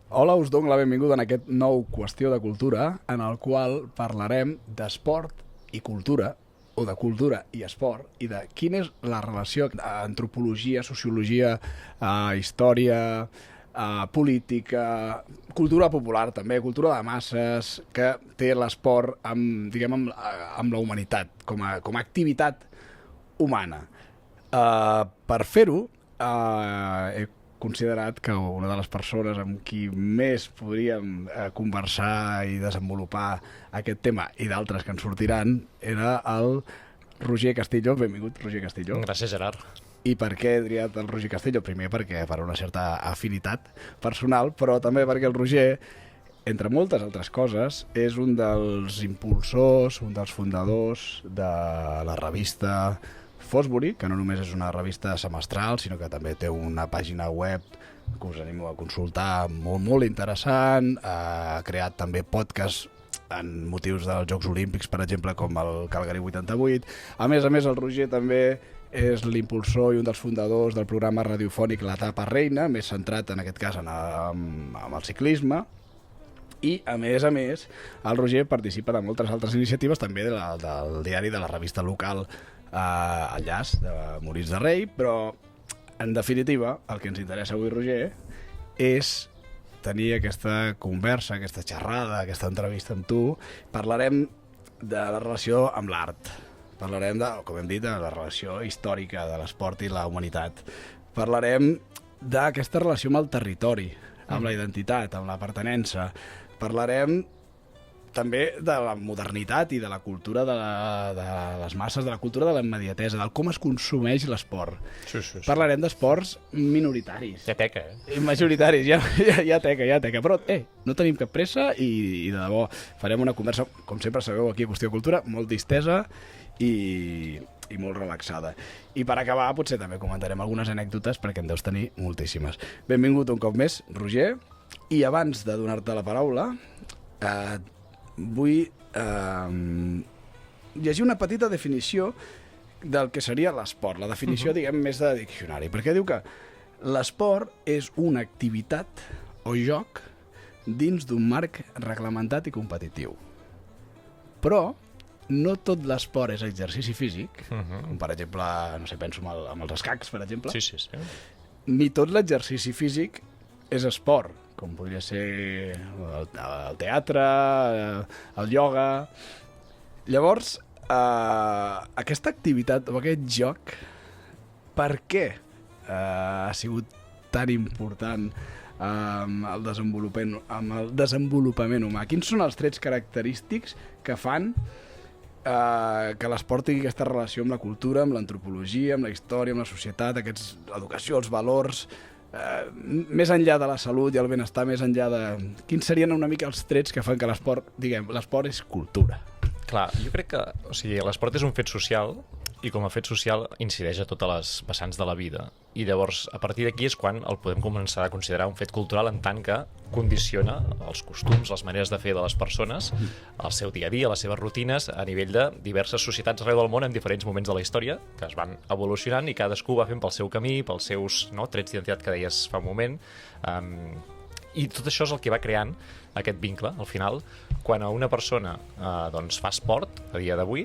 Hola, us dono la benvinguda en aquest nou Qüestió de Cultura, en el qual parlarem d'esport i cultura, o de cultura i esport, i de quina és la relació d'antropologia, sociologia, història, política, cultura popular també, cultura de masses, que té l'esport amb, diguem, amb la humanitat, com a activitat humana. Per fer-ho, he considerat que una de les persones amb qui més podríem conversar i desenvolupar aquest tema, i d'altres que ens sortiran, era el Roger Castillo. Benvingut, Roger Castillo. Gràcies, Gerard. I per què he triat el Roger Castillo? Primer perquè per una certa afinitat personal, però també perquè el Roger, entre moltes altres coses, és un dels impulsors, un dels fundadors de la revista Fosbury, que no només és una revista semestral, sinó que també té una pàgina web que us animo a consultar, molt, molt interessant. Ha creat també podcasts en motius dels Jocs Olímpics, per exemple, com el Calgary 88. A més, el Roger també és l'impulsor i un dels fundadors del programa radiofònic La Tapa Reina, més centrat en aquest cas en el ciclisme. I, a més, el Roger participa de moltes altres iniciatives, també del diari de la revista local El Llaç, de Molins de Rei, però, en definitiva, el que ens interessa avui, Roger, és tenir aquesta conversa, aquesta xerrada, aquesta entrevista amb tu. Parlarem de la relació amb l'art. Parlarem de, com hem dit, de la relació històrica de l'esport i la humanitat. Parlarem d'aquesta relació amb el territori, amb la identitat, amb la pertinença. Parlarem també de la modernitat i de la cultura de les masses, de la cultura de la immediatesa, del com es consumeix l'esport. Sí. Parlarem d'esports minoritaris. Ja teca, Majoritaris, ja teca. Però, no tenim cap pressa i de debò farem una conversa, com sempre sabeu, aquí a Qüestió de Cultura, molt distesa i molt relaxada. I per acabar, potser també comentarem algunes anècdotes, perquè en deus tenir moltíssimes. Benvingut un cop més, Roger, i abans de donar-te la paraula, vull llegir una petita definició del que seria l'esport, la definició, diguem, més de diccionari, perquè diu que l'esport és una activitat o joc dins d'un marc reglamentat i competitiu. Però no tot l'esport és exercici físic, com per exemple, no sé, penso en els escacs, per exemple. Sí. Ni tot l'exercici físic és esport, com podria ser el teatre, el ioga. Llavors, aquesta activitat o aquest joc, per què ha sigut tan important amb el desenvolupament humà? Quins són els trets característics que fan que l'esport tingui aquesta relació amb la cultura, amb l'antropologia, amb la història, amb la societat, l'educació, els valors, més enllà de la salut i el benestar, més enllà de... Quins serien una mica els trets que fan que l'esport, diguem, l'esport és cultura? Clar, jo crec que l'esport és un fet social i com a fet social incideix a totes les vessants de la vida. I llavors, a partir d'aquí és quan el podem començar a considerar un fet cultural en tant que condiciona els costums, les maneres de fer de les persones, el seu dia a dia, les seves rutines, a nivell de diverses societats arreu del món en diferents moments de la història, que es van evolucionant i cadascú va fent pel seu camí, pels seus trets d'identitat que deies fa un moment. I tot això és el que va creant aquest vincle, al final, quan a una persona fa esport, a dia d'avui,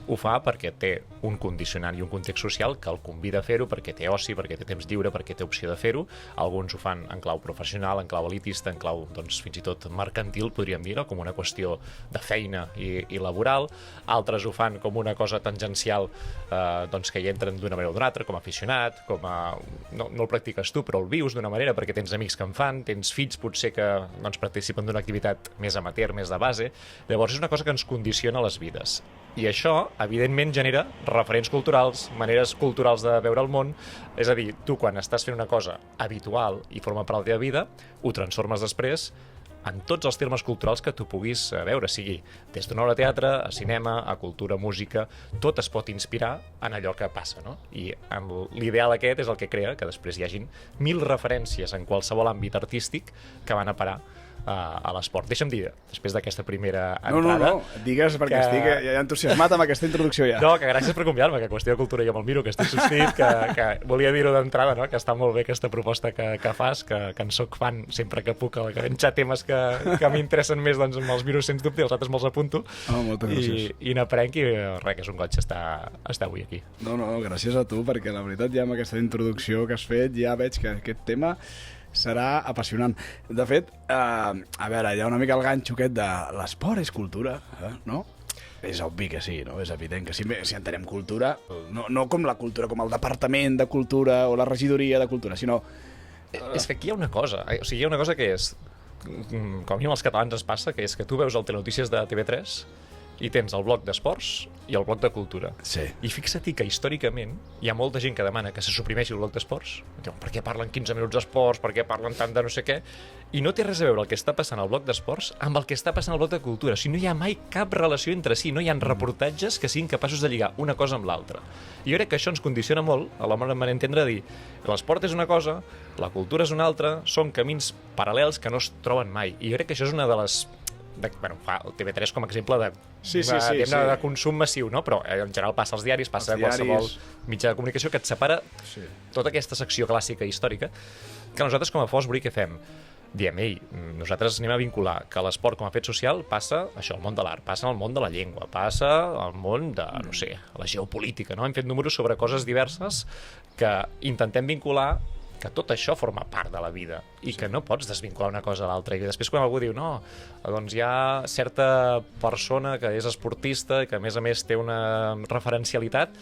ho fa perquè té un condicionant i un context social que el convida a fer-ho, perquè té oci, perquè té temps lliure, perquè té opció de fer-ho. Alguns ho fan en clau professional, en clau elitista, en clau fins i tot mercantil, podríem dir, com una qüestió de feina i laboral. Altres ho fan com una cosa tangencial que hi entren d'una manera o d'una altra, com a aficionat, no el practiques tu, però el vius d'una manera perquè tens amics que en fan, tens fills potser que participen d'una activitat més amateur, més de base. Llavors és una cosa que ens condiciona les vides. I això, evidentment, genera referents culturals, maneres culturals de veure el món. És a dir, tu quan estàs fent una cosa habitual i forma part de la teva vida, ho transformes després en tots els termes culturals que tu puguis veure, sigui des d'una obra de teatre, a cinema, a cultura, música, tot es pot inspirar en allò que passa, no? I l'ideal aquest és el que crea que després hi hagin 1000 referències en qualsevol àmbit artístic que van a parar a l'esport. Deixa'm dir, després d'aquesta primera entrada... No, digues, perquè estic ja entusiasmat amb aquesta introducció ja. No, que gràcies per convidar-me, que Qüestió de Cultura jo me'l miro, que estic subscrit, que volia dir-ho d'entrada, no? Que està molt bé aquesta proposta que fas, que en soc fan sempre que puc, que enxar temes que m'interessen més, doncs me'ls miro sens dubte i els altres me'ls apunto. Moltes gràcies. I n'aprenc i res, que és un goig estar avui aquí. No, gràcies a tu, perquè la veritat ja amb aquesta introducció que has fet ja veig que aquest tema serà apassionant. De fet, a veure, hi ha una mica el ganxo aquest de l'esport és cultura, no? És obvi que sí, no? És evident que si entenem cultura, no com la cultura, com el departament de cultura o la regidoria de cultura, sinó... És que aquí hi ha una cosa, o sigui, hi ha una cosa que és, com a mínim als catalans ens passa, que és que tu veus el Telenotícies de TV3 i tens el bloc d'esports i el bloc de cultura. Sí. I fixa-t'hi que històricament hi ha molta gent que demana que se suprimeixi el bloc d'esports. Diuen, per què parlen 15 minuts d'esports, per què parlen tant de no sé què? I no té res a veure el que està passant al bloc d'esports amb el que està passant al bloc de cultura. O sigui, no hi ha mai cap relació entre si, no hi ha reportatges que siguin capaços de lligar una cosa amb l'altra. I jo crec que això ens condiciona molt a la manera d'entendre dir l'esport és una cosa, la cultura és una altra, són camins paral·lels que no es troben mai. I jo crec que això és una de les... fa el TV3 com a exemple de consum massiu, no? Però en general passa als diaris, passa a qualsevol mitjà de comunicació que et separa tota aquesta secció clàssica i històrica que nosaltres com a Fosbury què fem? Diem, nosaltres anem a vincular que l'esport com a fet social passa això, al món de l'art, passa al món de la llengua, passa al món de, no sé, la geopolítica, no? Hem fet números sobre coses diverses que intentem vincular que tot això forma part de la vida i que no pots desvincular una cosa a l'altra. I després quan algú diu, no, doncs hi ha certa persona que és esportista i que a més té una referencialitat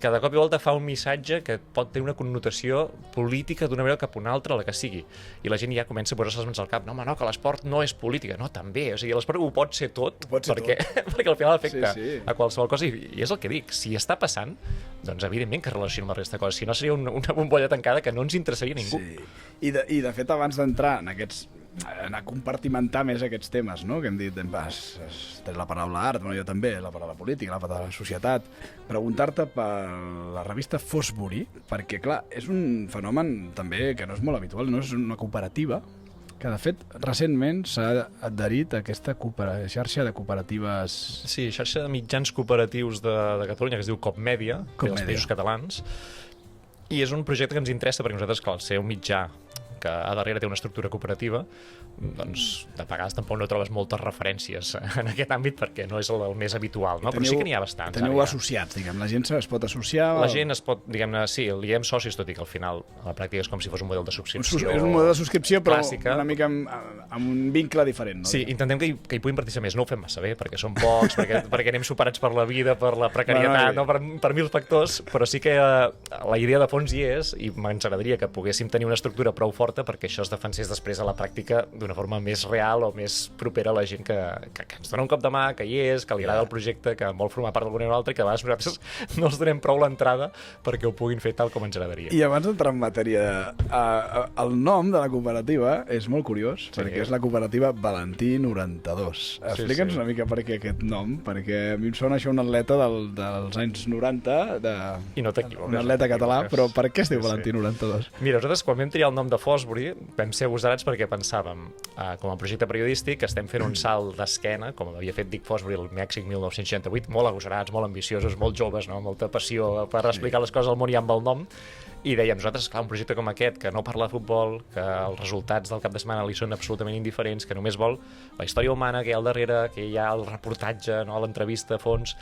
que de cop i volta fa un missatge que pot tenir una connotació política d'una manera cap a una altra, la que sigui. I la gent ja comença a posar-se les mans al cap. No, home, no, que l'esport no és política. No, també. O sigui, l'esport ho pot ser tot, perquè al final afecta a qualsevol cosa. I és el que dic. Si està passant, doncs evidentment que es relaciona amb la resta de coses. Si no, seria una bombolla tancada que no ens interessaria a ningú. Sí. I de fet, abans d'entrar en aquests anar a compartimentar més aquests temes, no? Que hem dit, tens la paraula art, jo també, la paraula política, la paraula societat, preguntar-te per la revista Fosbury, perquè clar, és un fenomen també que no és molt habitual, no és una cooperativa, que de fet recentment s'ha adherit a aquesta xarxa de cooperatives... Sí, xarxa de mitjans cooperatius de Catalunya, que es diu Copmèdia, dels Països Catalans, i és un projecte que ens interessa perquè nosaltres, clar, al ser un mitjà que a darrere té una estructura cooperativa, doncs de vegades tampoc no trobes moltes referències en aquest àmbit perquè no és el més habitual, no? Però sí que n'hi ha bastants. Teniu associats, diguem, la gent es pot associar... La gent es pot, diguem-ne, sí, li diem socis, tot i que al final a la pràctica és com si fos un model de subscripció. És un model de subscripció, però clàssica, una mica amb un vincle diferent, no? Sí, intentem que hi puguin participar més. No ho fem massa bé, perquè som pocs, perquè anem superats per la vida, per la precarietat, no? per mil factors, però sí que la idea de fons hi és, i ens agradaria que poguéssim tenir una estructura prou forta perquè això es defensés després a la pràctica d'una forma més real o més propera a la gent que ens dona un cop de mà, que hi és, que li agrada el projecte, que vol formar part d'alguna o altra, i que a vegades nosaltres no els donem prou l'entrada perquè ho puguin fer tal com ens agradaria. I abans d'entrar en matèria, el nom de la cooperativa és molt curiós, perquè és la cooperativa Valentí 92. Explica'ns una mica per què aquest nom, perquè a mi em sona això un atleta dels anys 90, I no t'equivoques. Un atleta català, però per què es diu Valentí 92? Mira, nosaltres quan vam triar el nom de Fosbury vam ser agosarats perquè pensàvem, com a projecte periodístic, estem fent un salt d'esquena, com havia fet Dick Fosbury al Mèxic 1968, molt agosarats, molt ambiciosos, molt joves, no? Molta passió per explicar les coses al món i amb el nom, i dèiem, nosaltres, clar, un projecte com aquest, que no parla de futbol, que els resultats del cap de setmana li són absolutament indiferents, que només vol la història humana que hi ha al darrere, que hi ha el reportatge, no? L'entrevista a fons,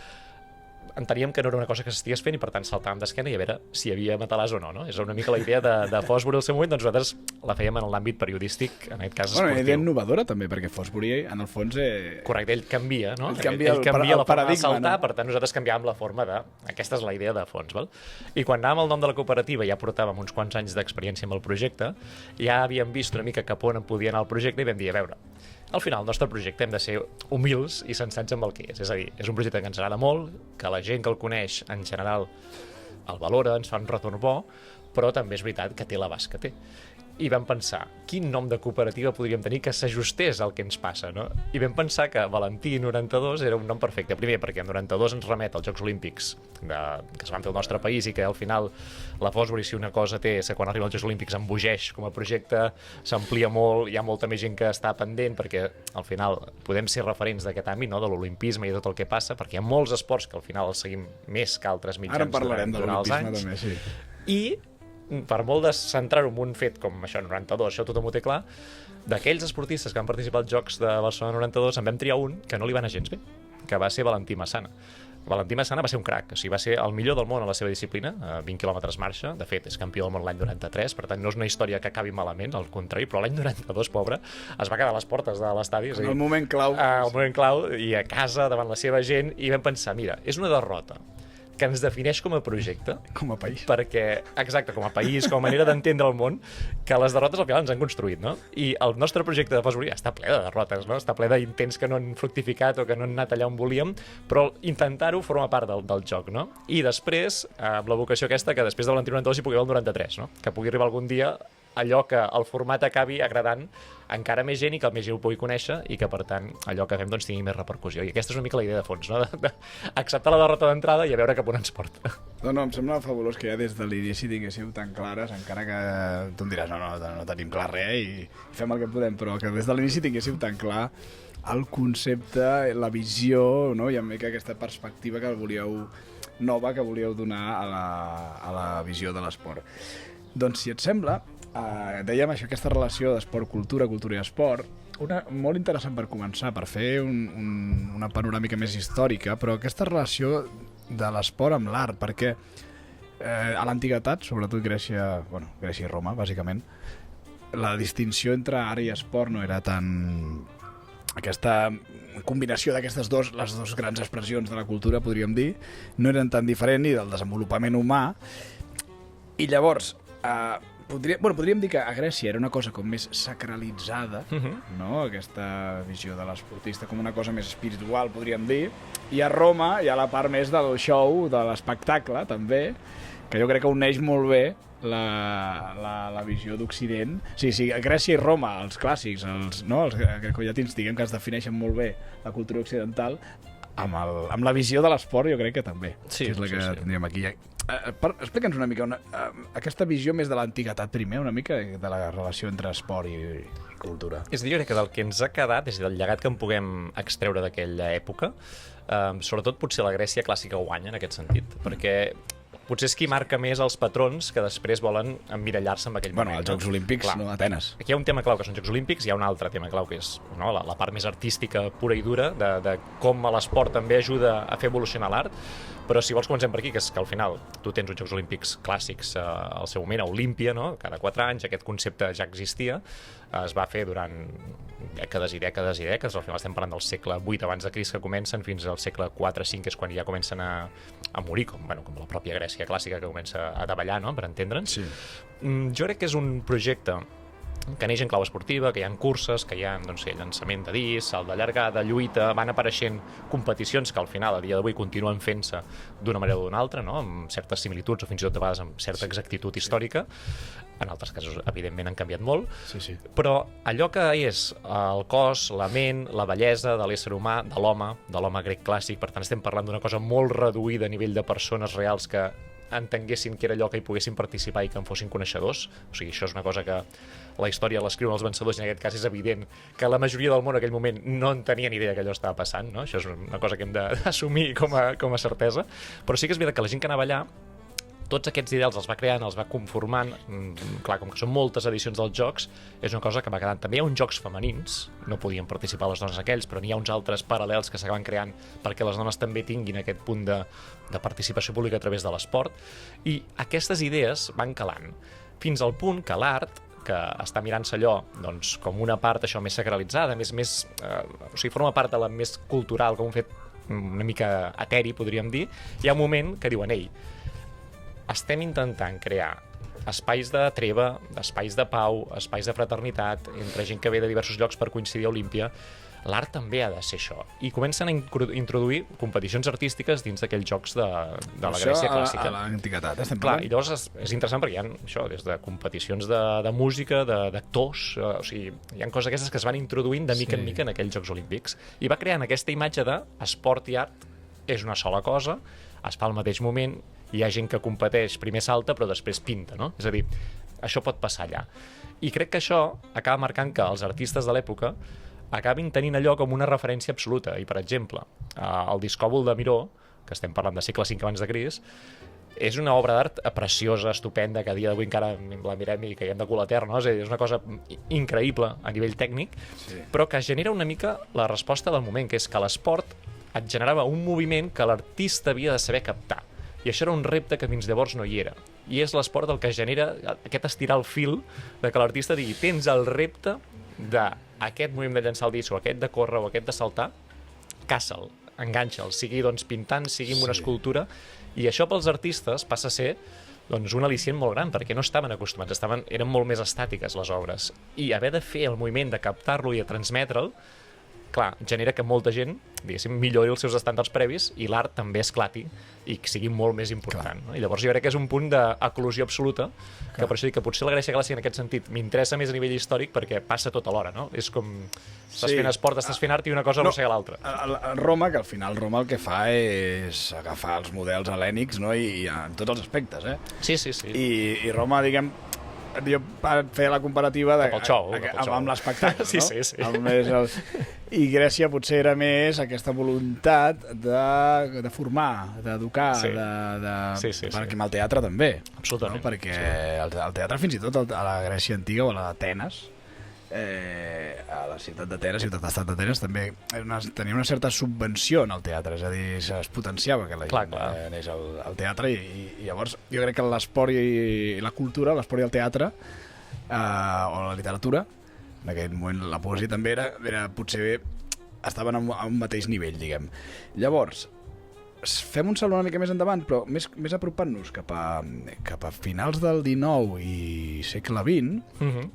enteníem que no era una cosa que s'estigués fent i per tant saltàvem d'esquena i a veure si hi havia matalàs o no, no? És una mica la idea de Fosbury al seu moment, doncs nosaltres la fèiem en l'àmbit periodístic, en aquest cas esportiu. Una idea innovadora també, perquè Fosbury en el fons... Correcte, ell canvia, no? Ell canvia la forma de saltar, no? Per tant nosaltres canviàvem la forma de... Aquesta és la idea de fons, val? I quan anàvem al nom de la cooperativa, ja portàvem uns quants anys d'experiència amb el projecte, ja havíem vist una mica cap on podia anar el projecte i vam dir, a veure, al final, el nostre projecte hem de ser humils i sensats amb el que és. És a dir, és un projecte que ens agrada molt, que la gent que el coneix, en general, el valora, ens fa un retorn bo, però també és veritat que té l'abast que té. i vam pensar, quin nom de cooperativa podríem tenir que s'ajustés al que ens passa, no? I vam pensar que Valentí 92 era un nom perfecte. Primer, perquè en 92 ens remet als Jocs Olímpics que es van fer al nostre país i que al final la Fosbury, si una cosa té, és que quan arriba als Jocs Olímpics embogeix com a projecte, s'amplia molt, hi ha molta més gent que està pendent, perquè al final podem ser referents d'aquest àmbit, no? De l'olimpisme i tot el que passa, perquè hi ha molts esports que al final els seguim més que altres mitjans. Ara en parlarem de l'olimpisme també, sí. I per molt de centrar-ho en un fet com això, 92, això tothom ho té clar, d'aquells esportistes que van participar als Jocs de Barcelona 92 en vam triar un que no li va anar gens bé, que va ser Valentí Massana. Valentí Massana va ser un crac, o sigui, va ser el millor del món a la seva disciplina, 20 quilòmetres marxa, de fet és campió del món l'any 93, per tant no és una història que acabi malament, al contrari, però l'any 92, pobre, es va quedar a les portes de l'estadi. En el moment clau. El moment clau, i a casa, davant la seva gent, i vam pensar, mira, és una derrota que ens defineix com a projecte. Com a país. Perquè, exacte, com a país, com a manera d'entendre el món, que les derrotes al final ens han construït, no? I el nostre projecte de Fosbury està ple de derrotes, no? Està ple d'intents que no han fructificat o que no han anat allà on volíem, però intentar-ho forma part del joc, no? I després, amb la vocació aquesta, que després de Valentí 92 hi pugui haver el 93, no? Que pugui arribar algun dia allò que el format acabi agradant encara més gent i que més gent ho pugui conèixer i que, per tant, allò que fem doncs, tingui més repercussió. I aquesta és una mica la idea de fons, no? D'acceptar la derrota d'entrada i a veure cap on ens porta. No, em sembla fabulós que ja des de l'inici tinguéssiu tan clares, encara que tu em diràs no tenim clar res i fem el que podem, però que des de l'inici tinguéssiu tan clar el concepte, la visió, no? I amb aquesta perspectiva que volíeu nova que volíeu donar a la visió de l'esport. Doncs, si et sembla, dèiem això, aquesta relació d'esport-cultura, cultura i esport, una molt interessant per començar, per fer una panoràmica més històrica, però aquesta relació de l'esport amb l'art, perquè a l'antiguitat, sobretot Grècia i Roma, bàsicament, la distinció entre art i esport no era tan... Aquesta combinació d'aquestes les dues grans expressions de la cultura, podríem dir, no eren tan diferents ni del desenvolupament humà, i llavors... podríem dir que a Grècia era una cosa com més sacralitzada, no? Aquesta visió de l'esportista com una cosa més espiritual, podríem dir, i a Roma hi ha la part més del show, de l'espectacle, també, que jo crec que uneix molt bé la visió d'Occident. Sí, a Grècia i Roma, els clàssics, els grecollatins, diguem que es defineixen molt bé la cultura occidental, amb la visió de l'esport jo crec que també, que és la que tindríem aquí. Explica'ns una mica aquesta visió més de l'antiguitat primer, una mica de la relació entre esport i cultura. És a dir, jo crec que del que ens ha quedat, és a dir, del llegat que en puguem extreure d'aquella època, sobretot potser la Grècia clàssica guanya en aquest sentit, perquè potser és qui marca més els patrons que després volen emmirallar-se en aquell moment. Els Jocs Olímpics, no? Atenes. Aquí hi ha un tema clau que són Jocs Olímpics, hi ha un altre tema clau que és la part més artística pura i dura, de com l'esport també ajuda a fer evolucionar l'art, però si vols comencem per aquí, que és que al final tu tens uns Jocs Olímpics clàssics al seu moment, a Olímpia, no? Cada 4 anys aquest concepte ja existia, es va fer durant dècades i dècades i dècades, al final estem parlant del segle VIII abans de Crist que comencen fins al segle IV-V, que és quan ja comencen a morir, com la pròpia Grècia clàssica que comença a davallar, no? Per entendre'ns. Sí. Jo crec que és un projecte que neix en clau esportiva, que hi ha curses, que hi ha llançament de disc, salt de llargada, lluita, van apareixent competicions que al final, a dia d'avui, continuen fent-se d'una manera o d'una altra, no? Amb certes similituds o fins i tot de vegades amb certa exactitud històrica. En altres casos, evidentment, han canviat molt. Sí. Però allò que és el cos, la ment, la bellesa de l'ésser humà, de l'home grec clàssic, per tant estem parlant d'una cosa molt reduïda a nivell de persones reals que entenguessin que era allò que hi poguessin participar i que en fossin coneixedors. O sigui, això és una cosa que la història l'escriuen els vencedors i en aquest cas és evident que la majoria del món en aquell moment no en tenien idea que allò estava passant, no? Això és una cosa que hem d'assumir com a certesa. Però sí que és veritat que la gent que anava allà, tots aquests ideals els va creant, els va conformant, clar, com que són moltes edicions dels jocs, és una cosa que va quedant. També hi ha uns jocs femenins, no podien participar les dones aquells, però n'hi ha uns altres paral·lels que s'acaben creant perquè les dones també tinguin aquest punt de participació pública a través de l'esport, i aquestes idees van calant, fins al punt que l'art, que està mirant-se allò doncs, com una part això més sacralitzada, o sigui, forma part de la més cultural, com un fet una mica eteri, podríem dir, hi ha un moment que diuen, ei, estem intentant crear espais de treva, espais de pau, espais de fraternitat, entre gent que ve de diversos llocs per coincidir a Olímpia. l'art també ha de ser això. I comencen a introduir competicions artístiques dins d'aquells jocs de la Grècia clàssica. A l'antiguitat, estem Clar, parlant. i llavors és interessant perquè hi ha això, des de competicions de música, d'actors, o sigui, hi ha coses aquestes que es van introduint de mica en mica en aquells Jocs Olímpics. I va creant aquesta imatge de esport i art és una sola cosa, es fa al mateix moment, hi ha gent que competeix, primer salta però després pinta, no? És a dir, això pot passar allà. I crec que això acaba marcant que els artistes de l'època acabin tenint allò com una referència absoluta. I, per exemple, el discòbol de Miró, que estem parlant de segle V abans de Crist, és una obra d'art preciosa, estupenda, que a dia d'avui encara la mirem i caiem de cul a terra, no? És una cosa increïble a nivell tècnic, però que genera una mica la resposta del moment, que és que l'esport et generava un moviment que l'artista havia de saber captar. I això era un repte que fins llavors no hi era. I és l'esport el que genera aquest estirar el fil de que l'artista digui tens el repte d'aquest moviment de llançar el disc, o aquest de córrer, o aquest de saltar, caça'l, enganxa'l, sigui doncs, pintant, sigui amb una escultura. I això pels artistes passa a ser doncs, un al·licient molt gran, perquè no estaven acostumats, eren molt més estàtiques les obres. I haver de fer el moviment de captar-lo i de transmetre'l, clar, genera que molta gent, diguéssim, millori els seus estàndards previs i l'art també esclati i que sigui molt més important. No? I llavors jo crec que és un punt d'eclosió absoluta, que per això dic que potser la Grècia clàssica en aquest sentit m'interessa més a nivell històric perquè passa tot alhora, no? És com estàs fent esport, estàs fent art i una cosa arrossega l'altra. A Roma, que al final Roma el que fa és agafar els models hel·lènics, no? I en tots els aspectes, Sí. I Roma, diguem, jo feia la comparativa amb l'espectacle, sí. I Grècia potser era més aquesta voluntat de formar, d'educar, perquè amb el teatre també. Absolutament. No? Perquè el teatre fins i tot a la Grècia antiga o a l'Atenes, a la ciutat d'Atenes, ciutat-estat d'Atenes, també tenia una certa subvenció en el teatre, és a dir, es potenciava que la gent anés al teatre i llavors jo crec que l'esport i la cultura, l'esport i el teatre o la literatura, en aquell moment la poesia també era potser estaven a un mateix nivell, diguem. Llavors, fem un salt una mica més endavant, però més apropant-nos cap a finals del XIX i segle XX,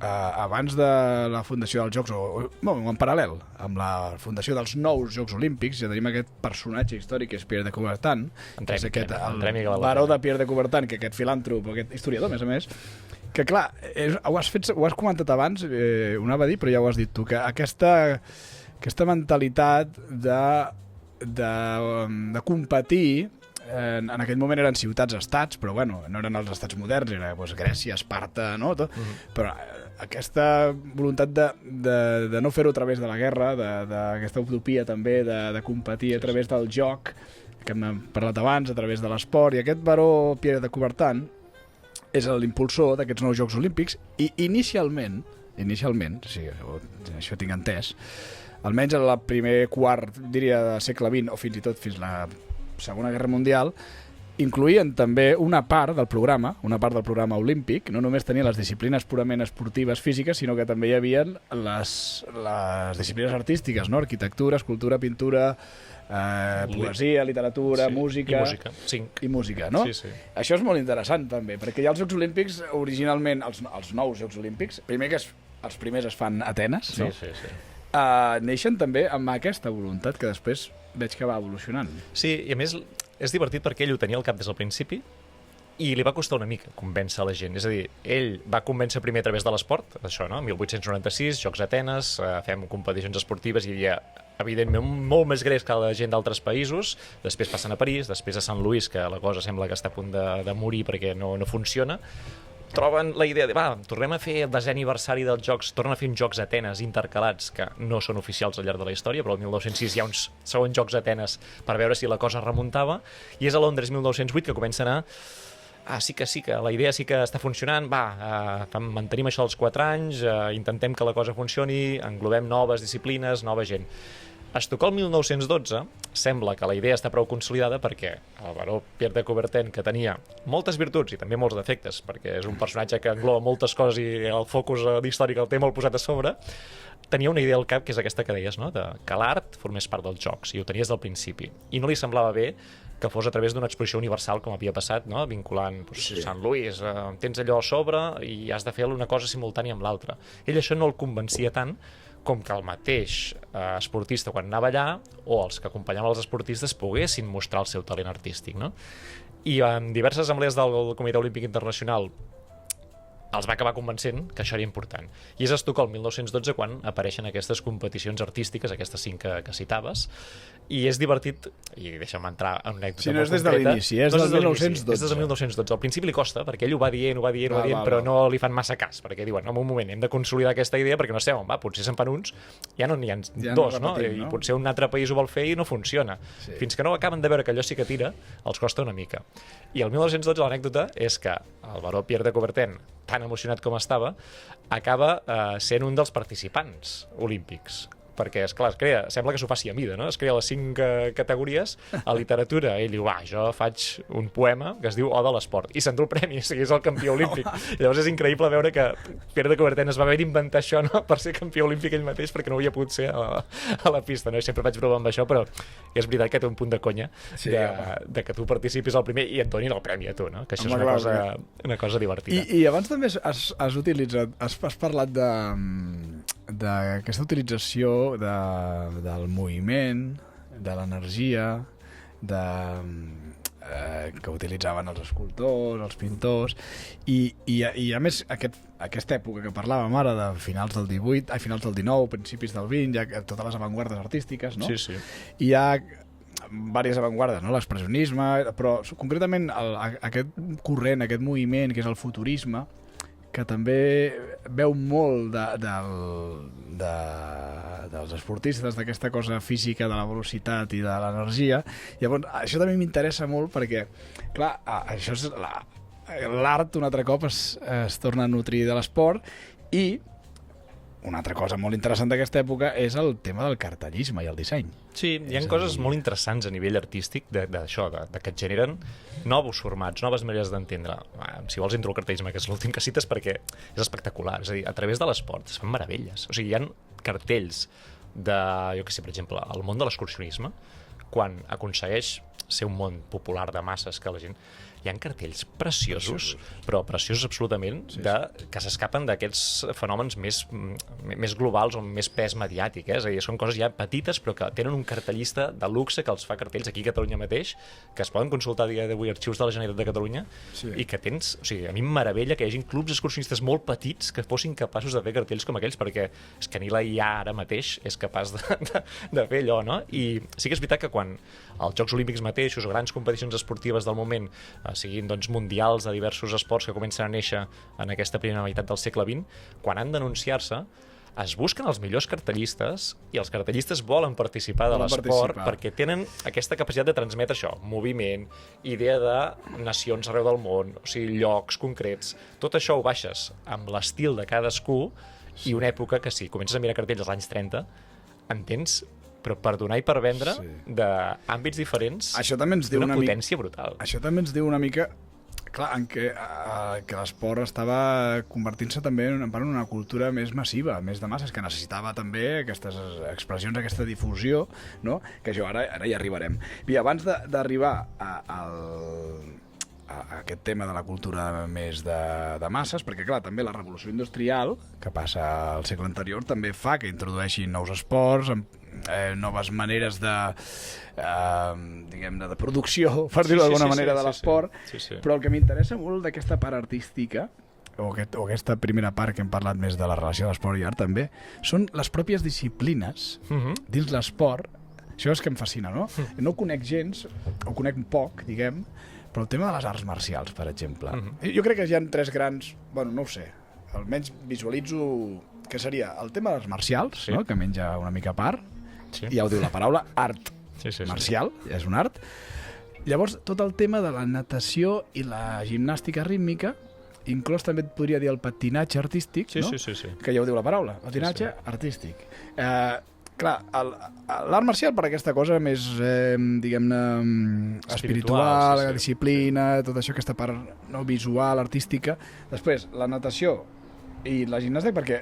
abans de la fundació dels Jocs, o en paral·lel amb la fundació dels nous Jocs Olímpics, ja tenim aquest personatge històric que és Pierre de Coubertin, que és el baró de Pierre de Coubertin, que aquest filàntrop, aquest historiador, a més, que clar, ho has comentat abans, ho anava a dir, però ja ho has dit tu, que aquesta mentalitat de competir, en aquell moment eren ciutats-estats, però bueno, no eren els estats moderns, era Grècia, Esparta, no? Però aquesta voluntat de no fer-ho a través de la guerra, d'aquesta utopia també de competir a través del joc, que hem parlat abans, a través de l'esport, i aquest baró Pierre de Coubertin és l'impulsor d'aquests nous Jocs Olímpics, i inicialment, sí, això tinc entès, almenys en el primer quart, diria, de segle XX, o fins i tot fins la Segona Guerra Mundial, incloïen també una part del programa olímpic, no només tenien les disciplines purament esportives físiques, sinó que també hi havia les disciplines artístiques, no? Arquitectura, escultura, pintura, poesia, literatura, música... I música, no? Sí. Això és molt interessant, també, perquè ja els Jocs Olímpics, originalment, els nous Jocs Olímpics, primer que els primers es fan a Atenes, no? Sí. Neixen també amb aquesta voluntat que després veig que va evolucionant. Sí, i a més és divertit perquè ell ho tenia al cap des del principi i li va costar una mica convèncer la gent. És a dir, ell va convèncer primer a través de l'esport, això, no? 1896, Jocs a Atenes, fem competicions esportives, hi havia, evidentment, molt més grecs que la gent d'altres països, després passen a París, després a Sant Louis, que la cosa sembla que està a punt de morir perquè no funciona, troben la idea de, tornem a fer el 10è aniversari dels Jocs, tornen a fer uns Jocs a Atenes intercalats, que no són oficials al llarg de la història, però el 1906 hi ha uns segons Jocs a Atenes per veure si la cosa remuntava, i és a Londres 1908 que comencen a sí que la idea sí que està funcionant, mantenim això dels 4 anys, intentem que la cosa funcioni, englobem noves disciplines, nova gent. A Estocolm 1912 sembla que la idea està prou consolidada perquè el baró Pierre de Coubertin, que tenia moltes virtuts i també molts defectes, perquè és un personatge que engloba moltes coses i el focus històric el té molt posat a sobre, tenia una idea al cap que és aquesta que deies, no? Que l'art formés part dels jocs, i ho tenies del principi. I no li semblava bé que fos a través d'una exposició universal com havia passat, no? Vinculant Sant Louis, tens allò a sobre i has de fer una cosa simultània amb l'altra. Ell això no el convencia tant com que el mateix esportista quan anava allà, o els que acompanyaven els esportistes poguessin mostrar el seu talent artístic, no? I en diverses assemblees del Comitè Olímpic Internacional els va acabar convencent que això era important. I és a Estocolm, 1912, quan apareixen aquestes competicions artístiques, aquestes 5 que citaves, i és divertit, i deixa'm entrar en una anècdota no és des de l'inici, és del 1912. És des del 1912. Al principi li costa, perquè ell ho va dient, però no li fan massa cas, perquè diuen, en un moment hem de consolidar aquesta idea perquè no sé on va, potser se'n fan uns, ja no n'hi ha dos, no? I potser un altre país ho vol fer i no funciona. Fins que no acaben de veure que allò sí que tira, els costa una mica. I el 1912 l'anècdota és que el baró Pierre de Coubertin, tan emocionat com estava, acaba sent un dels participants olímpics. Perquè, esclar, sembla que s'ho faci a mida, no? Es crea les 5 categories, a literatura, ell diu, jo faig un poema que es diu Oda a l'esport, i s'endú el premi, és el campió olímpic. I llavors és increïble veure que Pierre de Coubertin es va haver d'inventar això, no?, per ser campió olímpic ell mateix, perquè no havia pogut ser a la pista, no? I sempre vaig provar amb això, però és veritat que té un punt de conya de que tu participis al primer i et donin el premi a tu, no? Que això és una cosa divertida. I abans també has utilitzat, has parlat d'aquesta utilització del moviment, de l'energia, que utilitzaven els escultors, els pintors, i a més aquesta època que parlàvem ara de finals del 18, finals del 19, principis del 20, ja totes les avantguardes artístiques, no? Sí. I hi ha diverses avantguardes, no? L'expressionisme, però concretament aquest corrent, aquest moviment que és el futurisme, que també veu molt dels esportistes, d'aquesta cosa física, de la velocitat i de l'energia. Llavors, això també m'interessa molt perquè, clar, això és l'art un altre cop es torna a nutrir de l'esport, i una altra cosa molt interessant d'aquesta època és el tema del cartellisme i el disseny. Sí, hi ha coses molt interessants a nivell artístic d'això, que et generen nous formats, noves maneres d'entendre. Si vols entro al cartellisme, que és l'últim que cites, perquè és espectacular. És a dir, a través de l'esport es fan meravelles. O sigui, hi ha cartells de, jo què sé, per exemple, el món de l'excursionisme, quan aconsegueix ser un món popular de masses que la gent... Hi ha cartells preciosos, però preciosos absolutament, que s'escapen d'aquests fenòmens més globals o més pes mediàtic. És a dir, són coses ja petites, però que tenen un cartellista de luxe que els fa cartells aquí a Catalunya mateix, que es poden consultar a dia d'avui arxius de la Generalitat de Catalunya, i que tens... O sigui, a mi em meravella que hi hagi clubs excursionistes molt petits que fossin capaços de fer cartells com aquells, perquè és que ni la IA ara mateix és capaç de fer allò, no? I sí que és veritat que quan els Jocs Olímpics mateixos o grans competicions esportives del moment, siguin doncs, mundials de diversos esports que comencen a néixer en aquesta primera meitat del segle XX, quan han d'anunciar-se, es busquen els millors cartellistes, i els cartellistes volen participar de l'esport perquè tenen aquesta capacitat de transmetre això, moviment, idea de nacions arreu del món, o sigui, llocs concrets. Tot això ho baixes amb l'estil de cadascú, i una època que si comences a mirar cartells als anys 30, entens, però per donar i per vendre d'àmbits diferents, d'una potència brutal. Això també ens diu una mica, clar, en que l'esport estava convertint-se també en una cultura més massiva, més de masses, que necessitava també aquestes expressions, aquesta difusió, no? Que això ara hi arribarem. I abans d'arribar a aquest tema de la cultura més de masses, perquè clar, també la revolució industrial que passa al segle anterior també fa que introdueixin nous esports, noves maneres de producció, per dir-ho d'alguna manera, de l'esport. Però el que m'interessa molt d'aquesta part artística, o aquesta primera part que hem parlat més de la relació de l'esport i art també, són les pròpies disciplines dins l'esport. Això és que em fascina, no? No ho conec gens, ho conec poc, diguem, però el tema de les arts marcials, per exemple. Jo crec que hi ha 3 grans... Bueno, no ho sé. Almenys visualitzo que seria el tema de les marcials, no? Que menja una mica a part, i ja ho diu la paraula, art marcial, és un art. Llavors, tot el tema de la natació i la gimnàstica rítmica, inclòs també et podria dir el patinatge artístic, no? Que ja ho diu la paraula, patinatge artístic. Clar, l'art marcial per aquesta cosa més, diguem-ne, espiritual, la disciplina, tot això, aquesta part no visual, artística. Després, la natació i la gimnàstica, perquè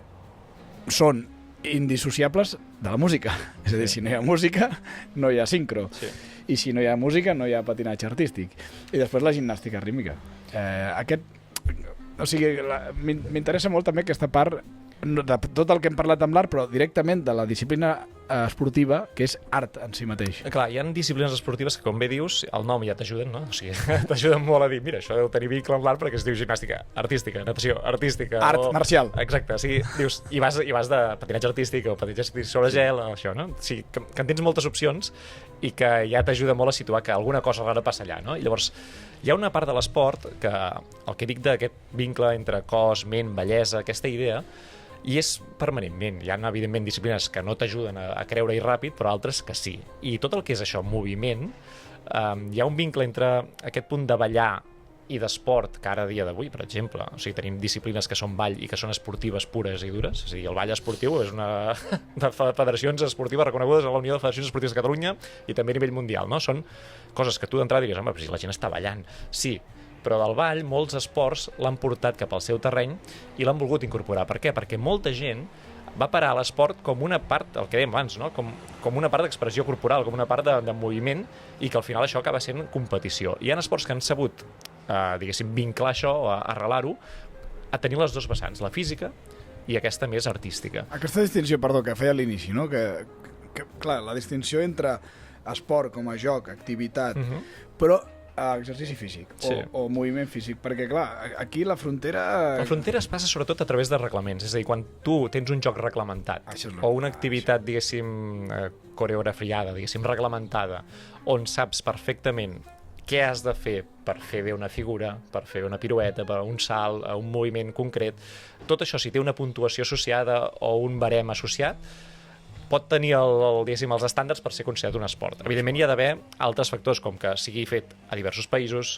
són indissociables de la música. És a dir, si no hi ha música, no hi ha sincro. I si no hi ha música, no hi ha patinatge artístic. I després la gimnàstica rítmica. O sigui, m'interessa molt també aquesta part de tot el que hem parlat amb l'art, però directament de la disciplina esportiva, que és art en si mateix. Clar, hi ha disciplines esportives que, com bé dius, el nom ja t'ajuden, no? O sigui, t'ajuden molt a dir, mira, això deu tenir vincle amb l'art perquè es diu gimnàstica artística, natació artística... Art marcial. Exacte, o sigui, dius, i vas de patinatge artístic o patinatge artístic sobre gel, això, no? O sigui, que en tens moltes opcions i que ja t'ajuda molt a situar que alguna cosa rara passa allà, no? I llavors, hi ha una part de l'esport que, el que dic d'aquest vincle entre cos, ment, bellesa, aquesta idea, i és permanentment. Hi ha, evidentment, disciplines que no t'ajuden a creure-hi ràpid, però altres que sí. I tot el que és això, moviment, hi ha un vincle entre aquest punt de ballar i d'esport que ara a dia d'avui, per exemple. O sigui, tenim disciplines que són ball i que són esportives pures i dures. És a dir, el ball esportiu és una de federacions esportives reconegudes a la Unió de Federacions Esportives de Catalunya i també a nivell mundial, no? Són coses que tu d'entrada diries, home, però si la gent està ballant. Sí, però del ball molts esports l'han portat cap al seu terreny i l'han volgut incorporar. Per què? Perquè molta gent va parar a l'esport com una part, el que dèiem abans, no? com una part d'expressió corporal, com una part de moviment, i que al final això acaba sent competició. Hi ha esports que han sabut, diguéssim, vinclar això, arrelar-ho, a tenir les dues vessants, la física i aquesta més artística. Aquesta distinció, perdó, que feia a l'inici, no? Que, clar, la distinció entre esport com a joc, activitat, però exercici físic o moviment físic, perquè clar, aquí la frontera... La frontera es passa sobretot a través de reglaments, és a dir, quan tu tens un joc reglamentat o una activitat, diguéssim, coreografiada, diguéssim, reglamentada, on saps perfectament què has de fer per fer bé una figura, per fer una pirueta, per un salt, un moviment concret, tot això, si té una puntuació associada o un barem associat, pot tenir diguéssim, els estàndards per ser considerat un esport. Evidentment hi ha d'haver altres factors, com que sigui fet a diversos països,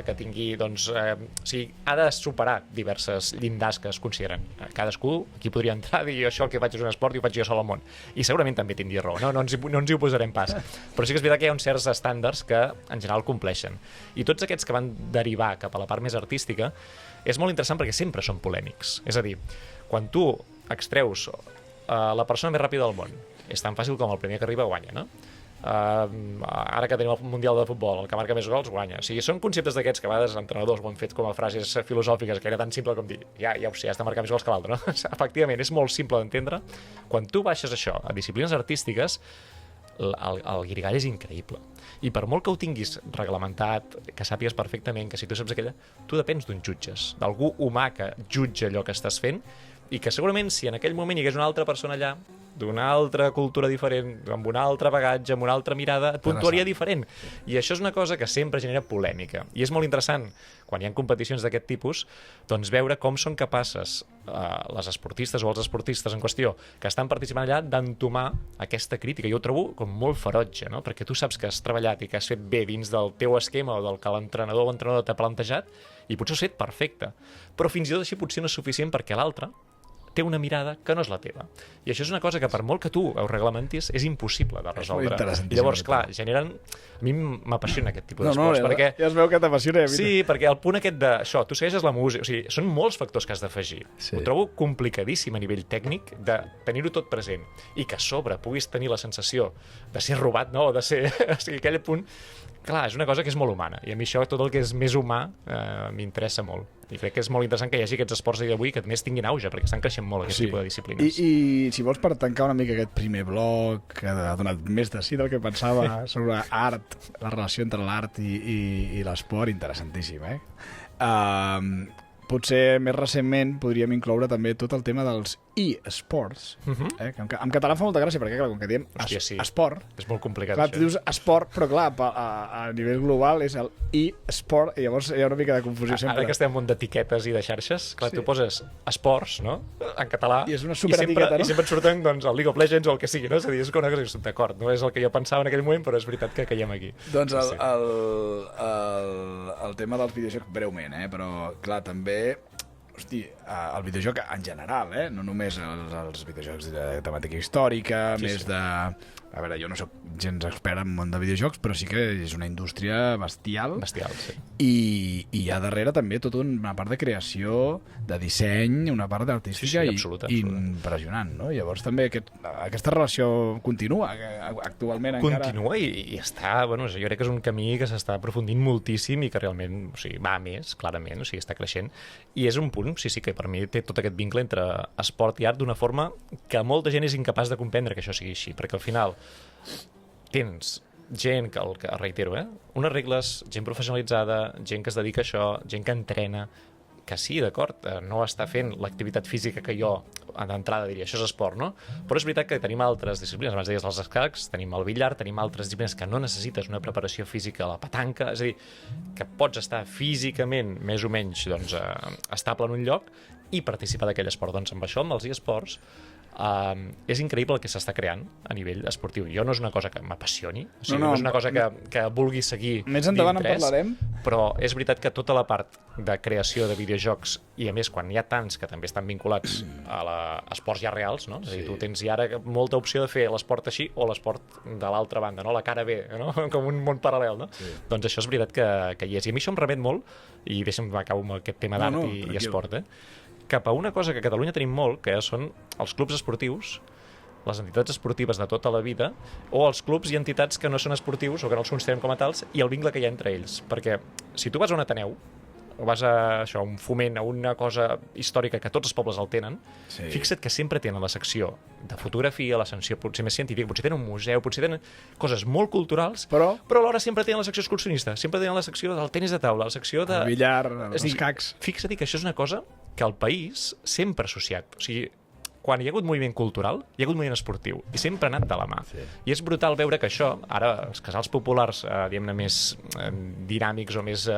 que tingui, doncs, o sigui, ha de superar diverses llindars que es consideren. Cadascú aquí podria entrar i dir, això el que faig és un esport i ho faig jo sol al món. I segurament també tindria raó, no ens hi oposarem pas. Però sí que és veritat que hi ha uns certs estàndards que en general compleixen. I tots aquests que van derivar cap a la part més artística és molt interessant perquè sempre són polèmics. És a dir, quan tu extreus la persona més ràpida del món, és tan fàcil com el primer que arriba guanya, no? Ara que tenim el Mundial de Futbol, el que marca més gols guanya. O sigui, són conceptes d'aquests que a vegades els entrenadors ho han fet com a frases filosòfiques, que era tan simple com dir, ja ho sé, has de marcar més gols que l'altre, no? Efectivament, és molt simple d'entendre. Quan tu baixes això a disciplines artístiques, el guirigall és increïble. I per molt que ho tinguis reglamentat, que sàpigues perfectament que si tu saps aquella, tu depens d'uns jutges, d'algú humà que jutja allò que estàs fent, i que segurament si en aquell moment hi hagués una altra persona allà, d'una altra cultura diferent, amb un altre bagatge, amb una altra mirada, et puntuaria diferent. I això és una cosa que sempre genera polèmica. I és molt interessant, quan hi ha competicions d'aquest tipus, doncs veure com són capaces les esportistes o els esportistes en qüestió que estan participant allà d'entomar aquesta crítica. Jo ho trobo com molt ferotge, no? Perquè tu saps que has treballat i que has fet bé dins del teu esquema o del que l'entrenador o l'entrenador t'ha plantejat i potser has fet perfecte. Però fins i tot així potser no és suficient perquè l'altre té una mirada que no és la teva. I això és una cosa que per molt que tu ho reglamentis és impossible de resoldre. I llavors, clar, generen... A mi m'apassiona aquest tipus d'esports. Perquè... Ja es veu que t'apassiona. Sí, perquè el punt aquest d'això, tu segueixes la música, o sigui, són molts factors que has d'afegir. Sí. Ho trobo complicadíssim a nivell tècnic de tenir-ho tot present i que a sobre puguis tenir la sensació de ser robat, no? O de ser... O sigui, aquell punt... Clar, és una cosa que és molt humana i a mi això, tot el que és més humà, m'interessa molt. I crec que és molt interessant que hi hagi aquests esports d'avui que més tinguin auge, perquè estan creixent molt aquest tipus de disciplines. I si vols, per tancar una mica aquest primer bloc, que ha donat més de sí del que pensava sobre art, la relació entre l'art i l'esport, interessantíssim, potser més recentment podríem incloure també tot el tema dels e-sports, que en català fa molta gràcia, perquè clar, com que diem esport... És molt complicat, clar, tu dius esport, però clar, a nivell global és el e-sport, i llavors hi ha una mica de confusió sempre. Ara que estem en un d'etiquetes i de xarxes, clar, tu poses esports, no?, en català, i és una superetiqueta, no? I sempre et surten, doncs, el League of Legends o el que sigui, no? És a dir, és una cosa que d'acord, no és el que jo pensava en aquell moment, però és veritat que caiem aquí. Doncs el tema dels videojocs, breument, però clar, també... Hosti, el videojoc en general, no només els videojocs de temàtica històrica, més de a veure, jo no soc gens expert en món de videojocs, però sí que és una indústria bestial. Bestial, sí. I hi ha darrere també tota una part de creació, de disseny, una part artística absoluta. Impressionant, no? Llavors també aquesta relació continua actualment encara. Continua i està, bueno, jo crec que és un camí que s'està aprofundint moltíssim i que realment, o sigui, va a més, clarament, o sigui, està creixent. I és un punt, sí, que per mi té tot aquest vincle entre esport i art d'una forma que molta gent és incapaç de comprendre que això sigui així, perquè al final tens gent que reitero, unes regles, gent professionalitzada, gent que es dedica a això, gent que entrena, que sí, d'acord, no està fent l'activitat física que jo d'entrada diria, això és esport, no? Però és veritat que tenim altres disciplines, abans deies els escacs, tenim el billar, tenim altres disciplines que no necessites una preparació física a la petanca, és a dir, que pots estar físicament més o menys doncs, estable en un lloc i participar d'aquell esport. Doncs amb això, amb els eSports, és increïble el que s'està creant a nivell esportiu. Jo no és una cosa que m'apassioni, o sigui, no és una cosa que vulgui seguir més endavant en parlarem, però és veritat que tota la part de creació de videojocs, i a més quan hi ha tants que també estan vinculats a esports ja reals, no? És a dir, tu tens ja ara molta opció de fer l'esport així o l'esport de l'altra banda, no? La cara B, no? Com un món paral·lel, no? Sí. Doncs això és veritat que hi és, i a mi això em remet molt, i deixa'm acabar amb aquest tema d'art i esport, cap a una cosa que a Catalunya tenim molt, que són els clubs esportius, les entitats esportives de tota la vida, o els clubs i entitats que no són esportius o que no els considerem com a tals, i el vincle que hi ha entre ells. Perquè si tu vas a un Ateneu, o vas a un foment, a una cosa històrica que tots els pobles el tenen, fixa't que sempre tenen la secció de fotografia, la secció potser més científica, potser tenen un museu, potser tenen coses molt culturals, però alhora sempre tenen la secció excursionista, sempre tenen la secció del tenis de taula, la secció de... El billar, els escacs... Fixa't que això és una cosa que el país sempre ha associat. O sigui, quan hi ha hagut moviment cultural, hi ha hagut moviment esportiu, i sempre ha anat de la mà. Sí. I és brutal veure que això, ara, els casals populars, diguem-ne, més dinàmics o més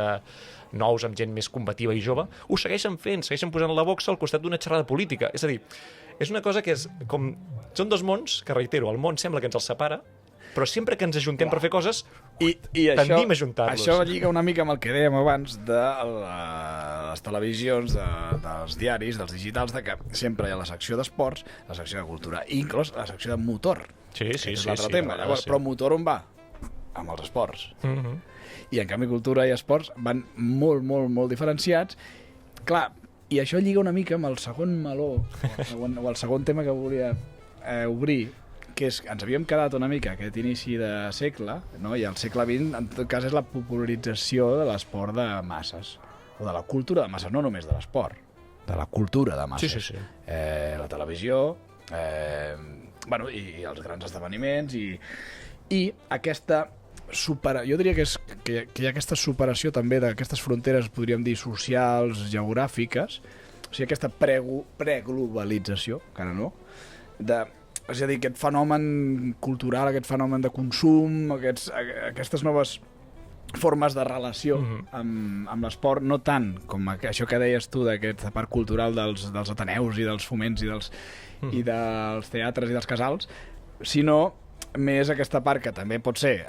nous, amb gent més combativa i jove, ho segueixen fent, segueixen posant la boxa al costat d'una xerrada política. És a dir, és una cosa que és com... Són dos mons que, reitero, el món sembla que ens els separa, però sempre que ens ajuntem per fer coses, tendim a ajuntar-los. Això lliga una mica amb el que dèiem abans de les televisions, dels diaris, dels digitals, de que sempre hi ha la secció d'esports, la secció de cultura, i inclús la secció de motor. Sí, és l'altre tema. Llavors, però motor on va? Amb els esports. I en canvi cultura i esports van molt, molt, molt diferenciats. Clar, i això lliga una mica amb el segon meló, o el segon tema que volia obrir, que és, ens havíem quedat una mica aquest inici de segle, no? I el segle XX, en tot cas, és la popularització de l'esport de masses, o de la cultura de masses, no només de l'esport, de la cultura de masses. Sí. La televisió, bueno, i els grans esdeveniments, i aquesta jo diria que hi ha aquesta superació també d'aquestes fronteres, podríem dir, socials, geogràfiques, o sigui, aquesta preglobalització, encara no, és a dir, aquest fenomen cultural, aquest fenomen de consum, aquestes noves formes de relació amb l'esport, no tant com això que deies tu d'aquesta part cultural dels ateneus i dels foments i dels teatres i dels casals, sinó més aquesta part que també pot ser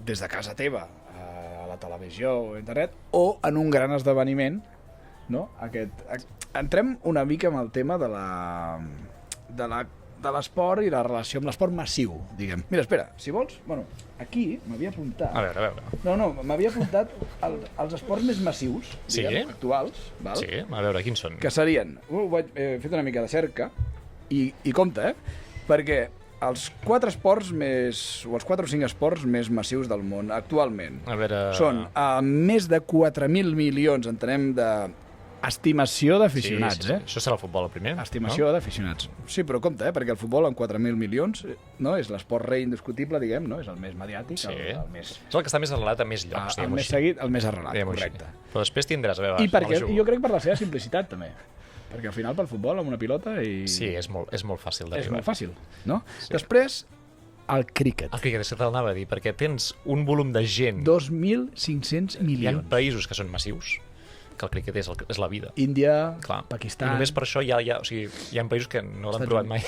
des de casa teva, a la televisió o a internet, o en un gran esdeveniment, no? Entrem una mica amb el tema de l'esport i la relació amb l'esport massiu, diguem. Mira, espera, si vols, bueno, aquí m'havia apuntat... A veure. No, m'havia apuntat els esports més massius, diguem, actuals, val? Sí, a veure, quins són? Que serien... He fet una mica de cerca, i compte, perquè els 4 esports més... o els 4 o 5 esports més massius del món actualment són més de 4.000 milions, entenem, d'estimació d'aficionats. Sí. Això serà el futbol, el primer. Estimació d'aficionats. Sí, però compte, perquè el futbol amb 4.000 milions no és l'esport rei indiscutible, diguem, no? És el més mediàtic, el més... És el que està més arrelat a més llocs, el més seguit, el més arrelat, correcte. Però després tindràs, a veure... I perquè jo crec per la seva simplicitat, també. Perquè al final pel futbol amb una pilota i... Sí, és molt fàcil d'arribar. És molt fàcil, no? Sí. Després, el críquet. El críquet, és que t'anava a dir, perquè tens un volum de gent... 2.500 milions. Hi ha països que són massius, que el cricket és la vida. Índia, Clar. Pakistan... I només per això hi ha països que no l'han provat mai.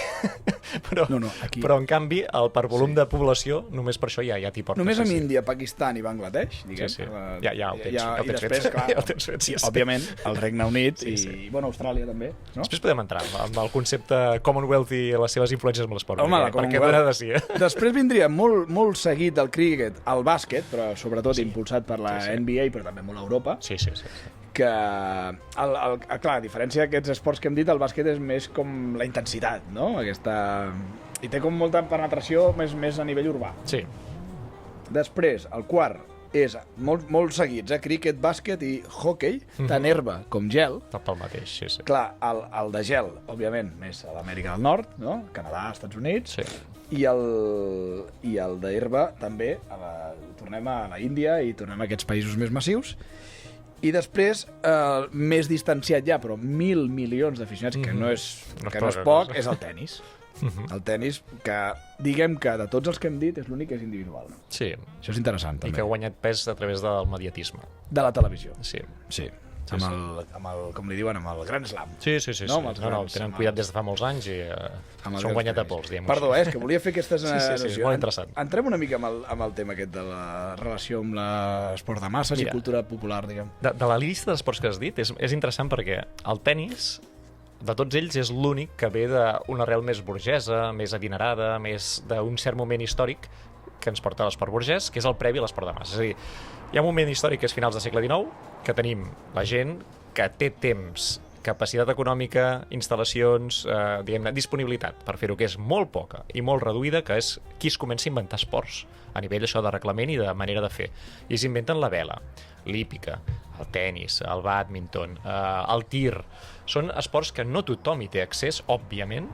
Aquí... però en canvi, per volum de població, només per això ja t'hi portes. Només amb Índia, Pakistan i Bangladesh, diguem. Sí. Ja ho tens després, fet. Clar, Ja ho tens fet, sí. Òbviament, el Regne Unit i Austràlia també. No? Després podem entrar amb el concepte Commonwealth i les seves influències amb l'esport. Home, perquè dona de si. Després vindria molt seguit el cricket, el bàsquet, però sobretot impulsat per la NBA, però també molt a Europa. Sí. Que, clar, a diferència d'aquests esports que hem dit, el bàsquet és més com la intensitat, no? I té com molta penetració més a nivell urbà. Sí. Després, el quart és molt seguits, cricket, bàsquet i hockey, tant herba com gel. Tot pel mateix, sí. Clar, el de gel, òbviament, més a l'Amèrica del Nord, no? Canadà, Estats Units, Sí. i el d'herba també, tornem a la Índia i tornem a aquests països més massius. I després, més distanciat ja, però 1.000 milions d'aficionats, que no és poc, és el tennis. El tennis, que diguem que de tots els que hem dit és l'únic que és individual. Sí. Això és interessant, també. I que ha guanyat pes a través del mediatisme. De la televisió. Sí. Amb el, com li diuen, amb el Grand Slam. Sí. No, tenen cuidat des de fa molts anys i són guanyat a pols, diguem-ho. Perdó, és que volia fer aquestes... Sí, molt interessant. Entrem una mica amb el tema aquest de la relació amb l'esport de masses i cultura popular, diguem. De la llista d'esports que has dit, és interessant perquè el tennis, de tots ells, és l'únic que ve d'una arrel més burgesa, més adinerada, més d'un cert moment històric que ens porta a l'esport burgès, que és el previ a l'esport de masses. És a dir, hi ha un moment històric que és finals del segle XIX, que tenim la gent que té temps, capacitat econòmica, instal·lacions, diguem-ne, disponibilitat per fer-ho, que és molt poca i molt reduïda, que és qui es comença a inventar esports a nivell això de reglament i de manera de fer. I s'inventen la vela, l'hípica, el tennis, el bàdminton, el tir. Són esports que no tothom hi té accés, òbviament,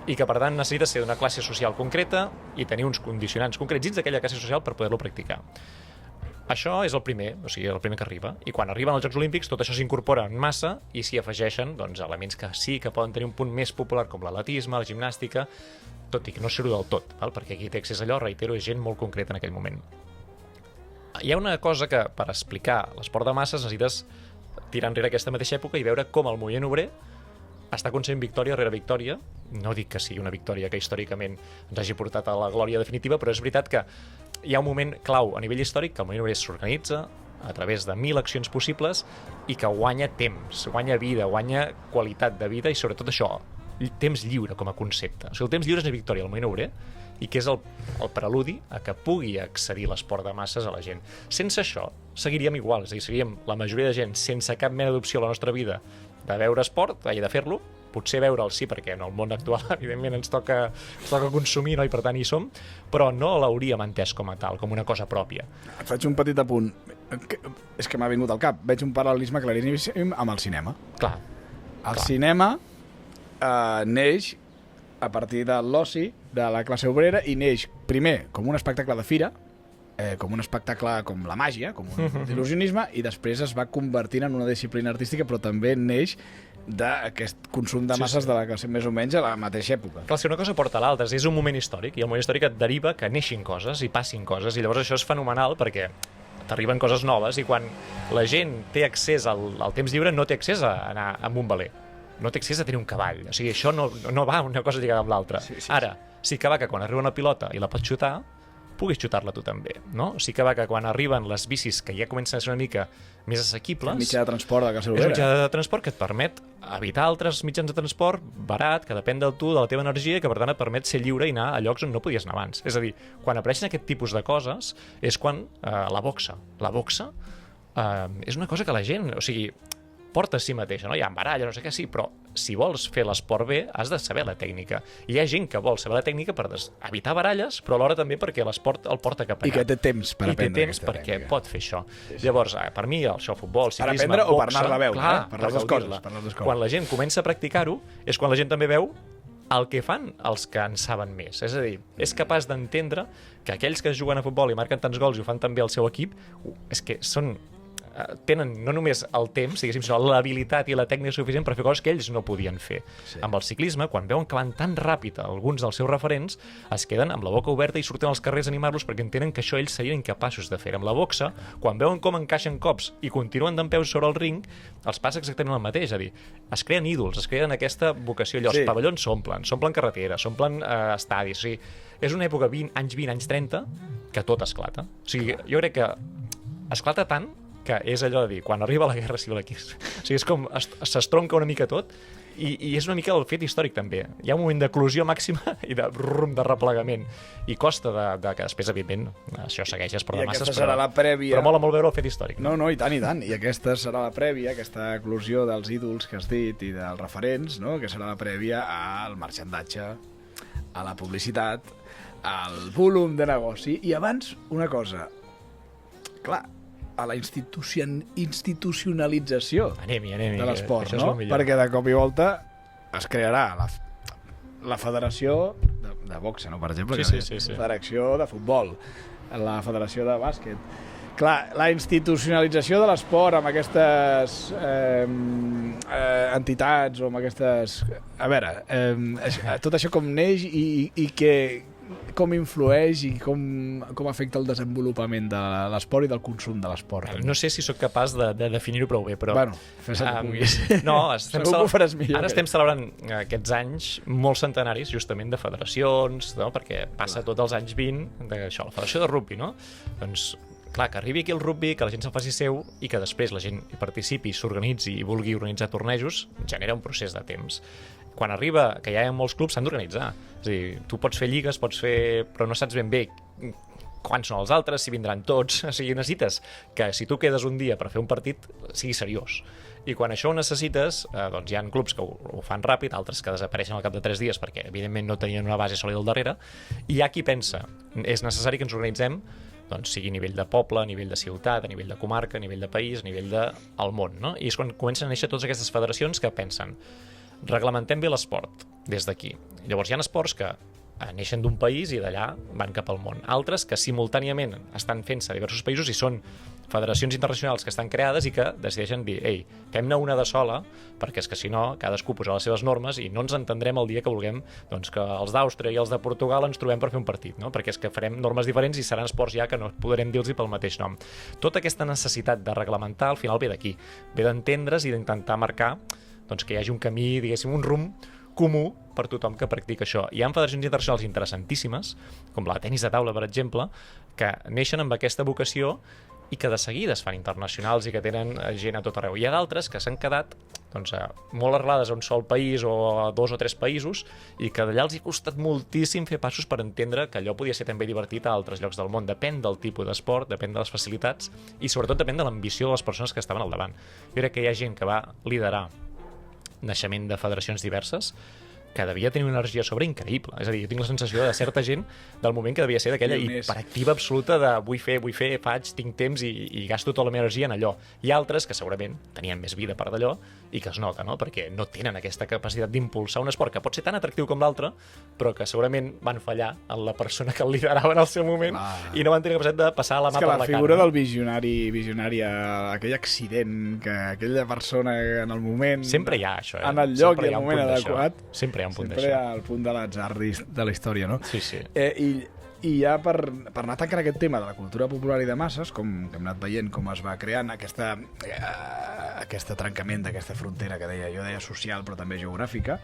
i que per tant necessita ser d'una classe social concreta i tenir uns condicionants concrets dins d'aquella classe social per poder-lo practicar. Això és el primer, o sigui, el primer que arriba. I quan arriben als Jocs Olímpics tot això s'incorpora en massa i s'hi afegeixen elements que sí que poden tenir un punt més popular com l'atletisme, la gimnàstica, tot i que no ser-ho del tot, perquè qui té accés a allò, reitero, és gent molt concreta en aquell moment. Hi ha una cosa que, per explicar l'esport de masses, necessites tirar enrere aquesta mateixa època i veure com el moviment obrer està aconseguint victòria rere victòria. No dic que sigui una victòria que històricament ens hagi portat a la glòria definitiva, però és veritat que hi ha un moment clau a nivell històric que el moviment obrer s'organitza a través de 1.000 accions possibles i que guanya temps, guanya vida, guanya qualitat de vida i sobretot això, temps lliure com a concepte. O sigui, el temps lliure és una victòria al moviment obrer i que és el preludi a que pugui accedir l'esport de masses a la gent. Sense això, seguiríem igual, és a dir, seguiríem la majoria de gent sense cap mena d'opció a la nostra vida de veure esport, i de fer-lo, potser veure'l sí, perquè en el món actual evidentment ens toca consumir, no? I per tant hi som, però no l'hauríem entès com a tal, com una cosa pròpia. Et faig un petit apunt. És que m'ha vingut al cap. Veig un paral·lelisme claríssim amb el cinema. Clar. El cinema neix a partir de l'oci de la classe obrera i neix primer com un espectacle de fira, com un espectacle com la màgia, com un il·lusionisme, i després es va convertint en una disciplina artística, però també neix d'aquest consum de masses de la classe més o menys a la mateixa època. Clar, si una cosa porta a l'altra, és un moment històric, i el moment històric et deriva que neixin coses i passin coses, i llavors això és fenomenal perquè t'arriben coses noves, i quan la gent té accés al temps lliure no té accés a anar amb un veler, no té accés a tenir un cavall. O sigui, això no va una cosa lligada amb l'altra. Ara, sí que va que quan arriba una pilota i la pots xutar, puguis xutar-la tu també, no? Sí que va que quan arriben les bicis, que ja comencen a ser una mica més assequibles... Un mitjà de transport de classe obrera. És un mitjà de transport que et permet evitar altres mitjans de transport barat, que depèn de tu, de la teva energia, i que per tant et permet ser lliure i anar a llocs on no podies anar abans. És a dir, quan apareixen aquest tipus de coses és quan la boxa és una cosa que la gent, o sigui, porta a si mateixa, no? Hi ha baralla, no sé què, sí, però si vols fer l'esport bé, has de saber la tècnica. Hi ha gent que vol saber la tècnica per evitar baralles, però alhora també perquè l'esport el porta cap allà. I que té temps per aprendre aquesta tècnica. I té temps perquè pot fer això. Sí. Llavors, per mi, això, futbol, ciclisme, per aprendre boxa... o per anar-la a veure, clar, per les dues coses. Quan la gent comença a practicar-ho, és quan la gent també veu el que fan els que en saben més. És a dir, és capaç d'entendre que aquells que juguen a futbol i marquen tants gols i ho fan també al seu equip, és que són tenen no només el temps, sinó l'habilitat i la tècnica suficient per fer coses que ells no podien fer. Sí. Amb el ciclisme, quan veuen que van tan ràpid alguns dels seus referents, es queden amb la boca oberta i surten als carrers a animar-los perquè entenen que això ells serien incapaços de fer. Amb la boxa, quan veuen com encaixen cops i continuen dempeus sobre el ring, els passa exactament el mateix, és a dir, es creen ídols, es creen aquesta vocació, allò, els pavellons s'omplen carreteres, s'omplen estadis, o sigui, és una època anys 20, anys 30, que tot esclata. O sigui, jo crec que esclata tant que és allò de dir, quan arriba la guerra civil aquí, o sigui, és com s'estronca una mica tot i és una mica el fet històric també. Hi ha un moment d'eclusió màxima i de replegament i costa que després, evidentment, això segueix per de masses, serà la prèvia... però mola molt veure el fet històric. No, i tant, i aquesta serà la prèvia, aquesta eclusió dels ídols que has dit i dels referents, no? Que serà la prèvia al marxandatge, a la publicitat, al volum de negoci. I abans, una cosa, clar, a la institucionalització de l'esport, no? Perquè de cop i volta es crearà la federació de boxa, no? Per exemple, sí. Federació de futbol, la federació de bàsquet. Clar, la institucionalització de l'esport amb aquestes entitats o amb aquestes... A veure, tot això com neix i que... com influeix i com afecta el desenvolupament de l'esport i del consum de l'esport. No sé si sóc capaç de definir-ho prou bé, però... Bueno, fes el que puguis. No, segur que ho faràs millor. Ara estem celebrant aquests anys molt centenaris, justament de federacions, no? Perquè passa tots els anys 20 d'això, la federació de rugby, no? Doncs, clar, que arribi aquí el rugby, que la gent se'l faci seu i que després la gent hi participi, s'organitzi i vulgui organitzar tornejos, genera un procés de temps. Quan arriba, que ja hi ha molts clubs, s'han d'organitzar. És a dir, tu pots fer lligues, però no saps ben bé quants són els altres, si vindran tots. O sigui, necessites que si tu quedes un dia per fer un partit, sigui seriós. I quan això ho necessites, doncs hi ha clubs que ho fan ràpid, altres que desapareixen al cap de 3 dies perquè, evidentment, no tenien una base sòlida al darrere. I hi ha qui pensa, és necessari que ens organitzem, doncs sigui a nivell de poble, a nivell de ciutat, a nivell de comarca, a nivell de país, a nivell del món, no? I és quan comencen a néixer totes aquestes federacions que pensen reglamentem bé l'esport des d'aquí. Llavors hi ha esports que neixen d'un país i d'allà van cap al món. Altres que simultàniament estan fent-se a diversos països i són federacions internacionals que estan creades i que decideixen dir, ei, fem-ne una de sola, perquè és que si no, cadascú posarà les seves normes i no ens entendrem el dia que vulguem doncs, que els d'Àustria i els de Portugal ens trobem per fer un partit, no? Perquè és que farem normes diferents i seran esports ja que no podrem dir-los pel mateix nom. Tota aquesta necessitat de reglamentar al final ve d'aquí, ve d'entendre's i d'intentar marcar doncs, que hi hagi un camí, diguéssim, un rumb comú per tothom que practica això. Hi ha federacions internacionals interessantíssimes, com la de tenis de taula, per exemple, que neixen amb aquesta vocació i que de seguida es fan internacionals i que tenen gent a tot arreu. Hi ha d'altres que s'han quedat doncs, molt arrelades a un sol país o a 2 o 3 països i que d'allà els ha costat moltíssim fer passos per entendre que allò podia ser també divertit a altres llocs del món. Depèn del tipus d'esport, depèn de les facilitats i sobretot depèn de l'ambició de les persones que estaven al davant. Jo crec que hi ha gent que va liderar naixement de federacions diverses que devia tenir una energia sobre increïble. És a dir, jo tinc la sensació de certa gent del moment que devia ser d'aquella hiperactiva absoluta de vull fer, faig, tinc temps i gasto tota la meva energia en allò. Hi ha altres que segurament tenien més vida per d'allò i que es nota, no? Perquè no tenen aquesta capacitat d'impulsar un esport que pot ser tan atractiu com l'altre, però que segurament van fallar en la persona que el liderava en el seu moment i no van tenir capacitat de passar la mà per la cara. És que la figura del visionari, aquell accident, que aquella persona en el moment... Sempre hi ha això, en el lloc i el moment adequat... Sempre hi ha un punt d'això. Sempre hi ha el punt de l'atzar de la història, no? Sí, sí. I ja per anar tancant aquest tema de la cultura popular i de masses, com que hem anat veient com es va creant aquest trencament d'aquesta frontera que jo deia social però també geogràfica,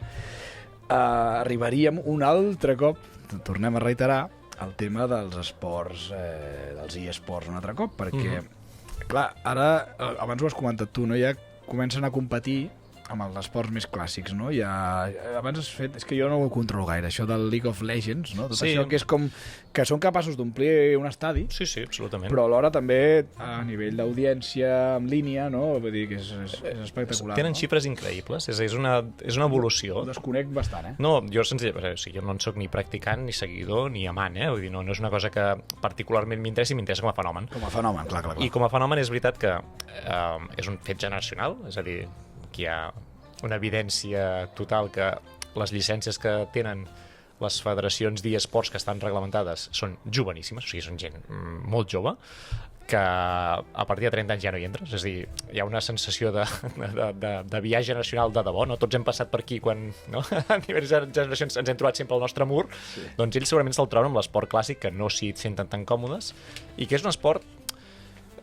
arribaríem un altre cop, tornem a reiterar, el tema dels esports, dels eSports un altre cop, perquè, clar, ara, abans ho has comentat tu, no? Ja comencen a competir amb els esports més clàssics, no? Abans has fet... És que jo no ho controlo gaire, això del League of Legends, no? Tot això que és com... que són capaços d'omplir un estadi. Sí, absolutament. Però alhora també a nivell d'audiència en línia, no? Vull dir que és espectacular. Tenen xifres increïbles, és una evolució. Ho desconec bastant, No, jo senzillament, jo no en soc ni practicant, ni seguidor, ni amant, Vull dir, no és una cosa que particularment m'interessa i m'interessa com a fenomen. Com a fenomen, clar. I com a fenomen és veritat que és un fet generacional, és a dir, que hi ha una evidència total que les llicències que tenen les federacions d'eSports que estan reglamentades són joveníssimes, o sigui, són gent molt jove, que a partir de 30 anys ja no hi entres, és a dir, hi ha una sensació de viatge generacional de debò, no? Tots hem passat per aquí quan, no? A nivell de generacions ens hem trobat sempre al nostre mur, doncs ells segurament se'l troben amb l'esport clàssic, que no s'hi senten tan còmodes, i que és un esport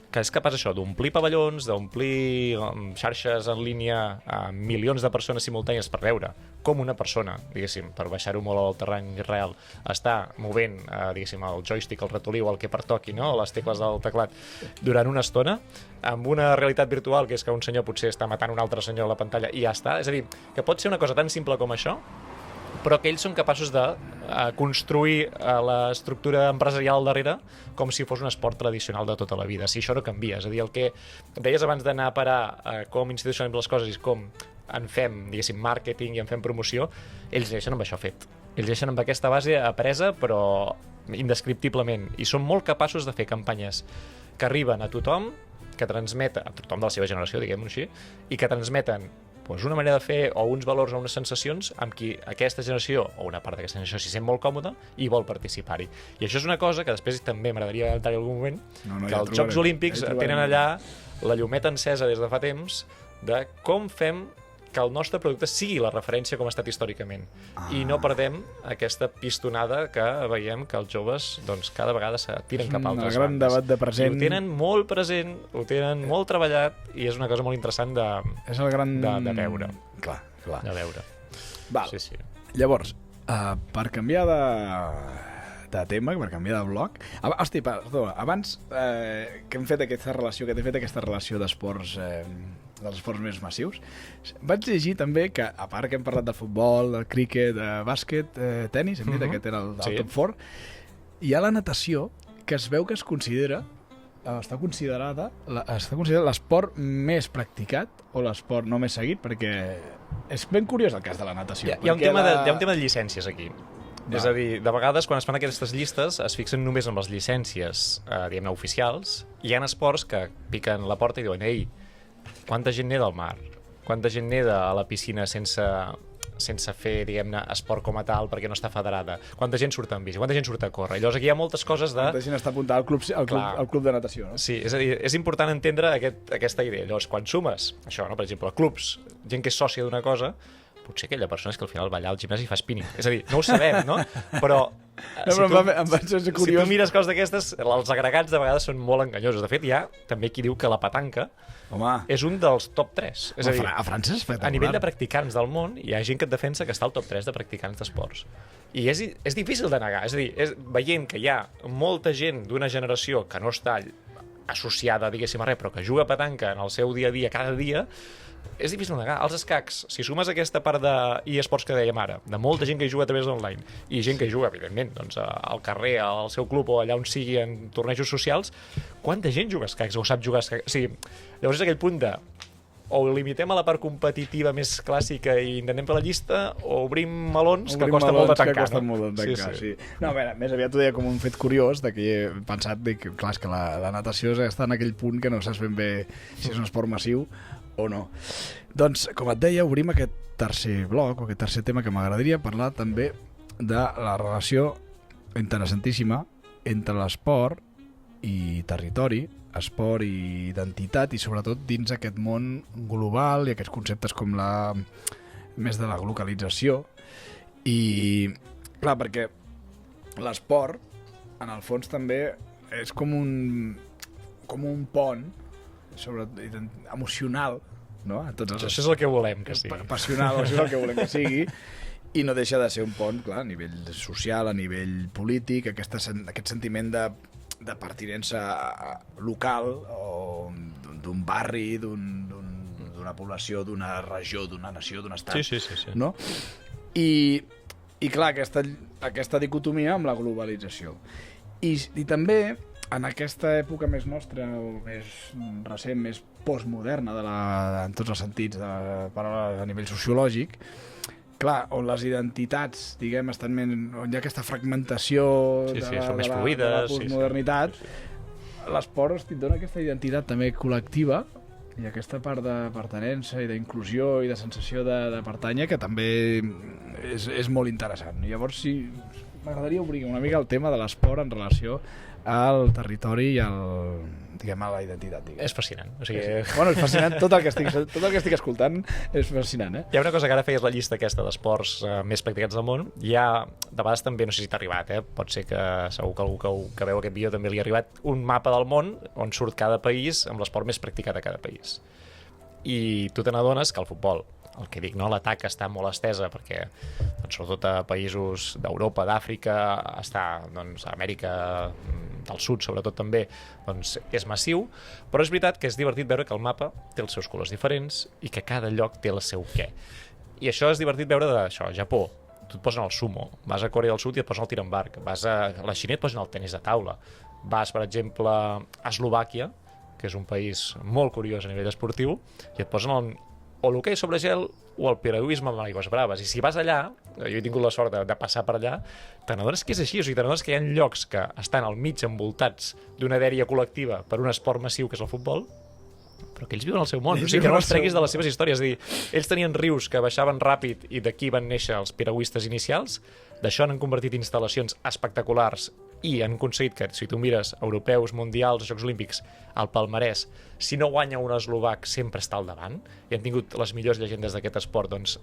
que és capaç això d'omplir pavellons, d'omplir xarxes en línia a milions de persones simultànies per veure com una persona, diguéssim, per baixar-ho molt al terreny real, està movent, diguéssim, el joystick, el ratolí o el que pertoqui, no? Les tecles del teclat, durant una estona, amb una realitat virtual, que és que un senyor potser està matant un altre senyor a la pantalla i ja està. És a dir, que pot ser una cosa tan simple com això, però que ells són capaços de construir l'estructura empresarial darrere com si fos un esport tradicional de tota la vida. Si això no canvia, és a dir, el que deies abans d'anar a parar com institucionem les coses i com en fem, diguéssim, màrqueting i en fem promoció, ells deixen amb això fet. Ells deixen amb aquesta base apresa, però indescriptiblement. I són molt capaços de fer campanyes que arriben a tothom, que transmeten, a tothom de la seva generació, diguem-ho així, i que transmeten doncs una manera de fer o uns valors o unes sensacions amb qui aquesta generació, o una part d'aquesta generació, s'hi sent molt còmoda i vol participar-hi. I això és una cosa que després també m'agradaria entrar en algun moment, que els Jocs Olímpics tenen allà la llumeta encesa des de fa temps de com fem que el nostre producte sigui la referència com ha estat històricament. I no perdem aquesta pistonada que veiem que els joves doncs, cada vegada se tiren cap a altres bandes. El gran debat de present. I ho tenen molt present, ho tenen molt treballat i és una cosa molt interessant de veure. Clar. De veure. Val. Sí. Llavors, per canviar de tema, per canviar de bloc... Hosti, perdó, abans que hem fet aquesta relació d'esports dels esports més massius, vaig llegir també que, a part que hem parlat de futbol, del críquet, de bàsquet, tenis, hem dit que aquest era el top 4, hi ha la natació, que es veu que es considera està considerat l'esport més practicat o l'esport no més seguit, perquè és ben curiós el cas de la natació. Hi ha un tema de llicències aquí. És a dir, de vegades quan es fan aquestes llistes es fixen només en les llicències diguem-ne oficials. Hi ha esports que piquen la porta i diuen ei, quanta gent neda al mar? Quanta gent neda a la piscina sense fer, diguem-ne, esport com a tal perquè no està federada? Quanta gent surt en bici? Quanta gent surt a córrer? I llavors aquí hi ha moltes coses de... Quanta gent està apuntada al club de natació, no? Sí, és a dir, és important entendre aquesta idea. Llavors, quan sumes això, no? Per exemple, clubs, gent que és sòcia d'una cosa, potser aquella persona és que al final va allà al gimnàs i fa spinning. És a dir, no ho sabem, no? Però si tu mires coses d'aquestes, els agregats de vegades són molt enganyosos. De fet, hi ha també qui diu que la petanca és un dels top 3. És a dir, a França és espectacular. A nivell de practicants del món, hi ha gent que et defensa que està al top 3 de practicants d'esports. I és difícil de negar. És a dir, veient que hi ha molta gent d'una generació que no està associada, diguéssim, a res, però que juga a petanca en el seu dia a dia, cada dia, és difícil de negar. Els escacs, si sumes aquesta part d'eSports que dèiem ara, de molta gent que hi juga a través d'online, i gent que hi juga, evidentment, doncs, al carrer, al seu club o allà on sigui en tornejos socials, quanta gent juga a escacs o sap jugar a escacs? O sigui, llavors és aquell punt de o limitem a la part competitiva més clàssica i intentem per la llista, o obrim melons que costa molt de tancar. Sí. No, a veure, més aviat ho deia com un fet curiós, de que he pensat que, clar, és que la natació està en aquell punt que no saps ben bé si és un esport massiu o no. Doncs, com et deia, obrim aquest tercer bloc, o aquest tercer tema, que m'agradaria parlar també de la relació interessantíssima entre l'esport i territori, esport i identitat, i sobretot dins aquest món global i aquests conceptes com més de la localització. I, clar, perquè l'esport, en el fons, també és com un pont emocional, no? Això és el que volem que sigui. Passional, això és el que volem que sigui, i no deixa de ser un pont, clar, a nivell social, a nivell polític, aquest sentiment de pertinença local o d'un barri, d'una població, d'una regió, d'una nació, d'un estat. Sí. No? I clar, aquesta dicotomia amb la globalització. I també, en aquesta època més nostra, o més recent, més postmoderna, en tots els sentits de la paraula a nivell sociològic, clar, on les identitats, diguem, on hi ha aquesta fragmentació de la postmodernitat, l'esport et dona aquesta identitat també col·lectiva I aquesta part de pertinença i d'inclusió i de sensació de pertànyer que també és molt interessant. Llavors, sí, m'agradaria obrir una mica el tema de l'esport en relació al territori i diguem, a la identitat. Diguem. És fascinant. O sigui... Bueno, és fascinant. Tot el que estic escoltant és fascinant, Hi ha una cosa que ara feies la llista aquesta d'esports més practicats del món. Hi ha, de vegades també, no sé si t'ha arribat, pot ser que segur que algú que veu aquest vídeo també li ha arribat, un mapa del món on surt cada país amb l'esport més practicat a cada país. I tu te n'adones que el futbol, el que dic, no, l'atac està molt estesa perquè doncs, sobretot a països d'Europa, d'Àfrica, està doncs, a Amèrica del Sud sobretot també, doncs, és massiu, però és veritat que és divertit veure que el mapa té els seus colors diferents i que cada lloc té el seu què. I això és divertit veure d'això, Japó, tu et posen el sumo, vas a Corea del Sud i et posen el tir amb arc, vas a la Xina i et posen el tenis de taula, vas, per exemple, a Eslovàquia, que és un país molt curiós a nivell esportiu, i et posen o l'hoquei sobre gel o el piragüisme amb aigües braves. I si vas allà, jo he tingut la sort de passar per allà, te n'adones que és així, o sigui, te n'adones que hi ha llocs que estan al mig envoltats d'una dèria col·lectiva per un esport massiu que és el futbol, però que ells viuen el seu món, o sigui, que no els treguis de les seves històries. És a dir, ells tenien rius que baixaven ràpid i d'aquí van néixer els piragüistes inicials, d'això n'han convertit instal·lacions espectaculars i han aconseguit que, si tu mires europeus, mundials, Jocs Olímpics, el palmarès, si no guanya un eslovac sempre està al davant, i han tingut les millors llegendes d'aquest esport, doncs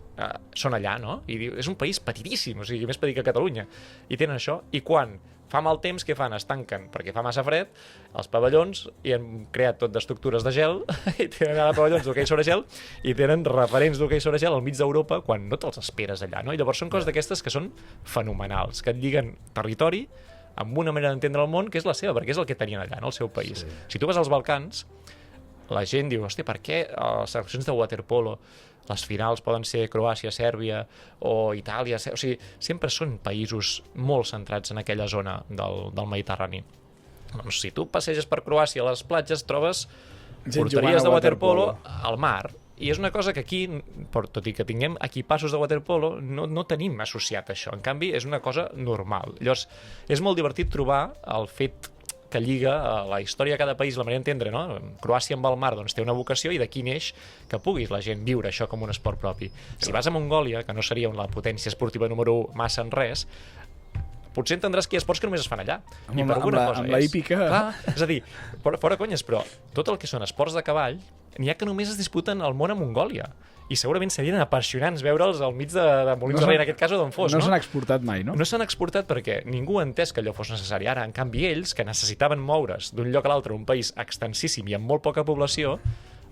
són allà, no? I és un país petitíssim, o sigui, més petit que Catalunya, i tenen això, i quan fa mal temps, què fan? Es tanquen perquè fa massa fred, els pavellons, i han creat tot d'estructures de gel, i tenen ara pavellons d'hoquei sobre gel, i tenen referents d'hoquei sobre gel al mig d'Europa quan no te'ls esperes allà, no? I llavors són coses d'aquestes que són fenomenals, que et lliguen territori amb una manera d'entendre el món que és la seva, perquè és el que tenien allà, no? El seu país. Sí. Si tu vas als Balcans, la gent diu, hòstia, per què les seleccions de waterpolo, les finals poden ser Croàcia, Sèrbia o Itàlia, o sigui, sempre són països molt centrats en aquella zona del Mediterrani. Doncs si tu passeges per Croàcia a les platges, trobes porteries de waterpolo al mar. I és una cosa que aquí, tot i que tinguem equipassos de waterpolo, no tenim associat això. En canvi, és una cosa normal. Llavors, és molt divertit trobar el fet que lliga a la història de cada país, la manera d'entendre, no? Croàcia amb el mar doncs, té una vocació i d'aquí neix que puguis la gent viure això com un esport propi. Si vas a Mongòlia, que no seria la potència esportiva número 1 massa en res, potser entendràs que hi ha esports que només es fan allà. I per alguna cosa amb la hípica... Clar, és a dir, fora conyes, però tot el que són esports de cavall n'hi ha que només es disputen al món a Mongòlia. I segurament serien apassionants veure'ls al mig de Molins de Rei, en aquest cas, o d'on fos, no? No s'han exportat mai, no? No s'han exportat perquè ningú ha entès que allò fos necessari. Ara, en canvi, ells, que necessitaven moure's d'un lloc a l'altre, un país extensíssim i amb molt poca població,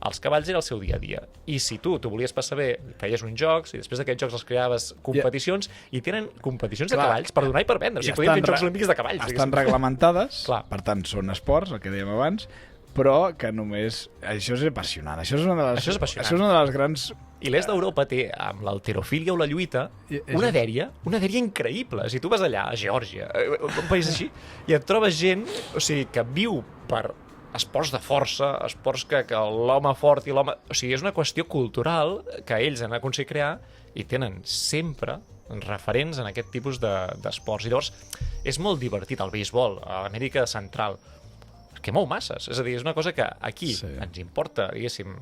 els cavalls era el seu dia a dia. I si tu volies passar bé, feies uns jocs, i després d'aquests jocs els creaves competicions, i tenen competicions de cavalls per donar i per vendre. O sigui, podien fer Jocs Olímpics de cavalls. Estan reglamentades, per tant, són esports, el que dèiem abans, però que només... Això és apassionant. Això és una de les grans... I l'est d'Europa té, amb l'halterofília o la lluita, una dèria increïble. Si tu vas allà, a Geòrgia, un país així, i et trobes gent, o sigui, que viu per esports de força, esports que l'home fort i l'home... O sigui, és una qüestió cultural que ells han aconseguit crear i tenen sempre referents en aquest tipus d'esports. I llavors, és molt divertit el beisbol a l'Amèrica Central, que mou masses, és a dir, és una cosa que aquí ens importa, diguéssim,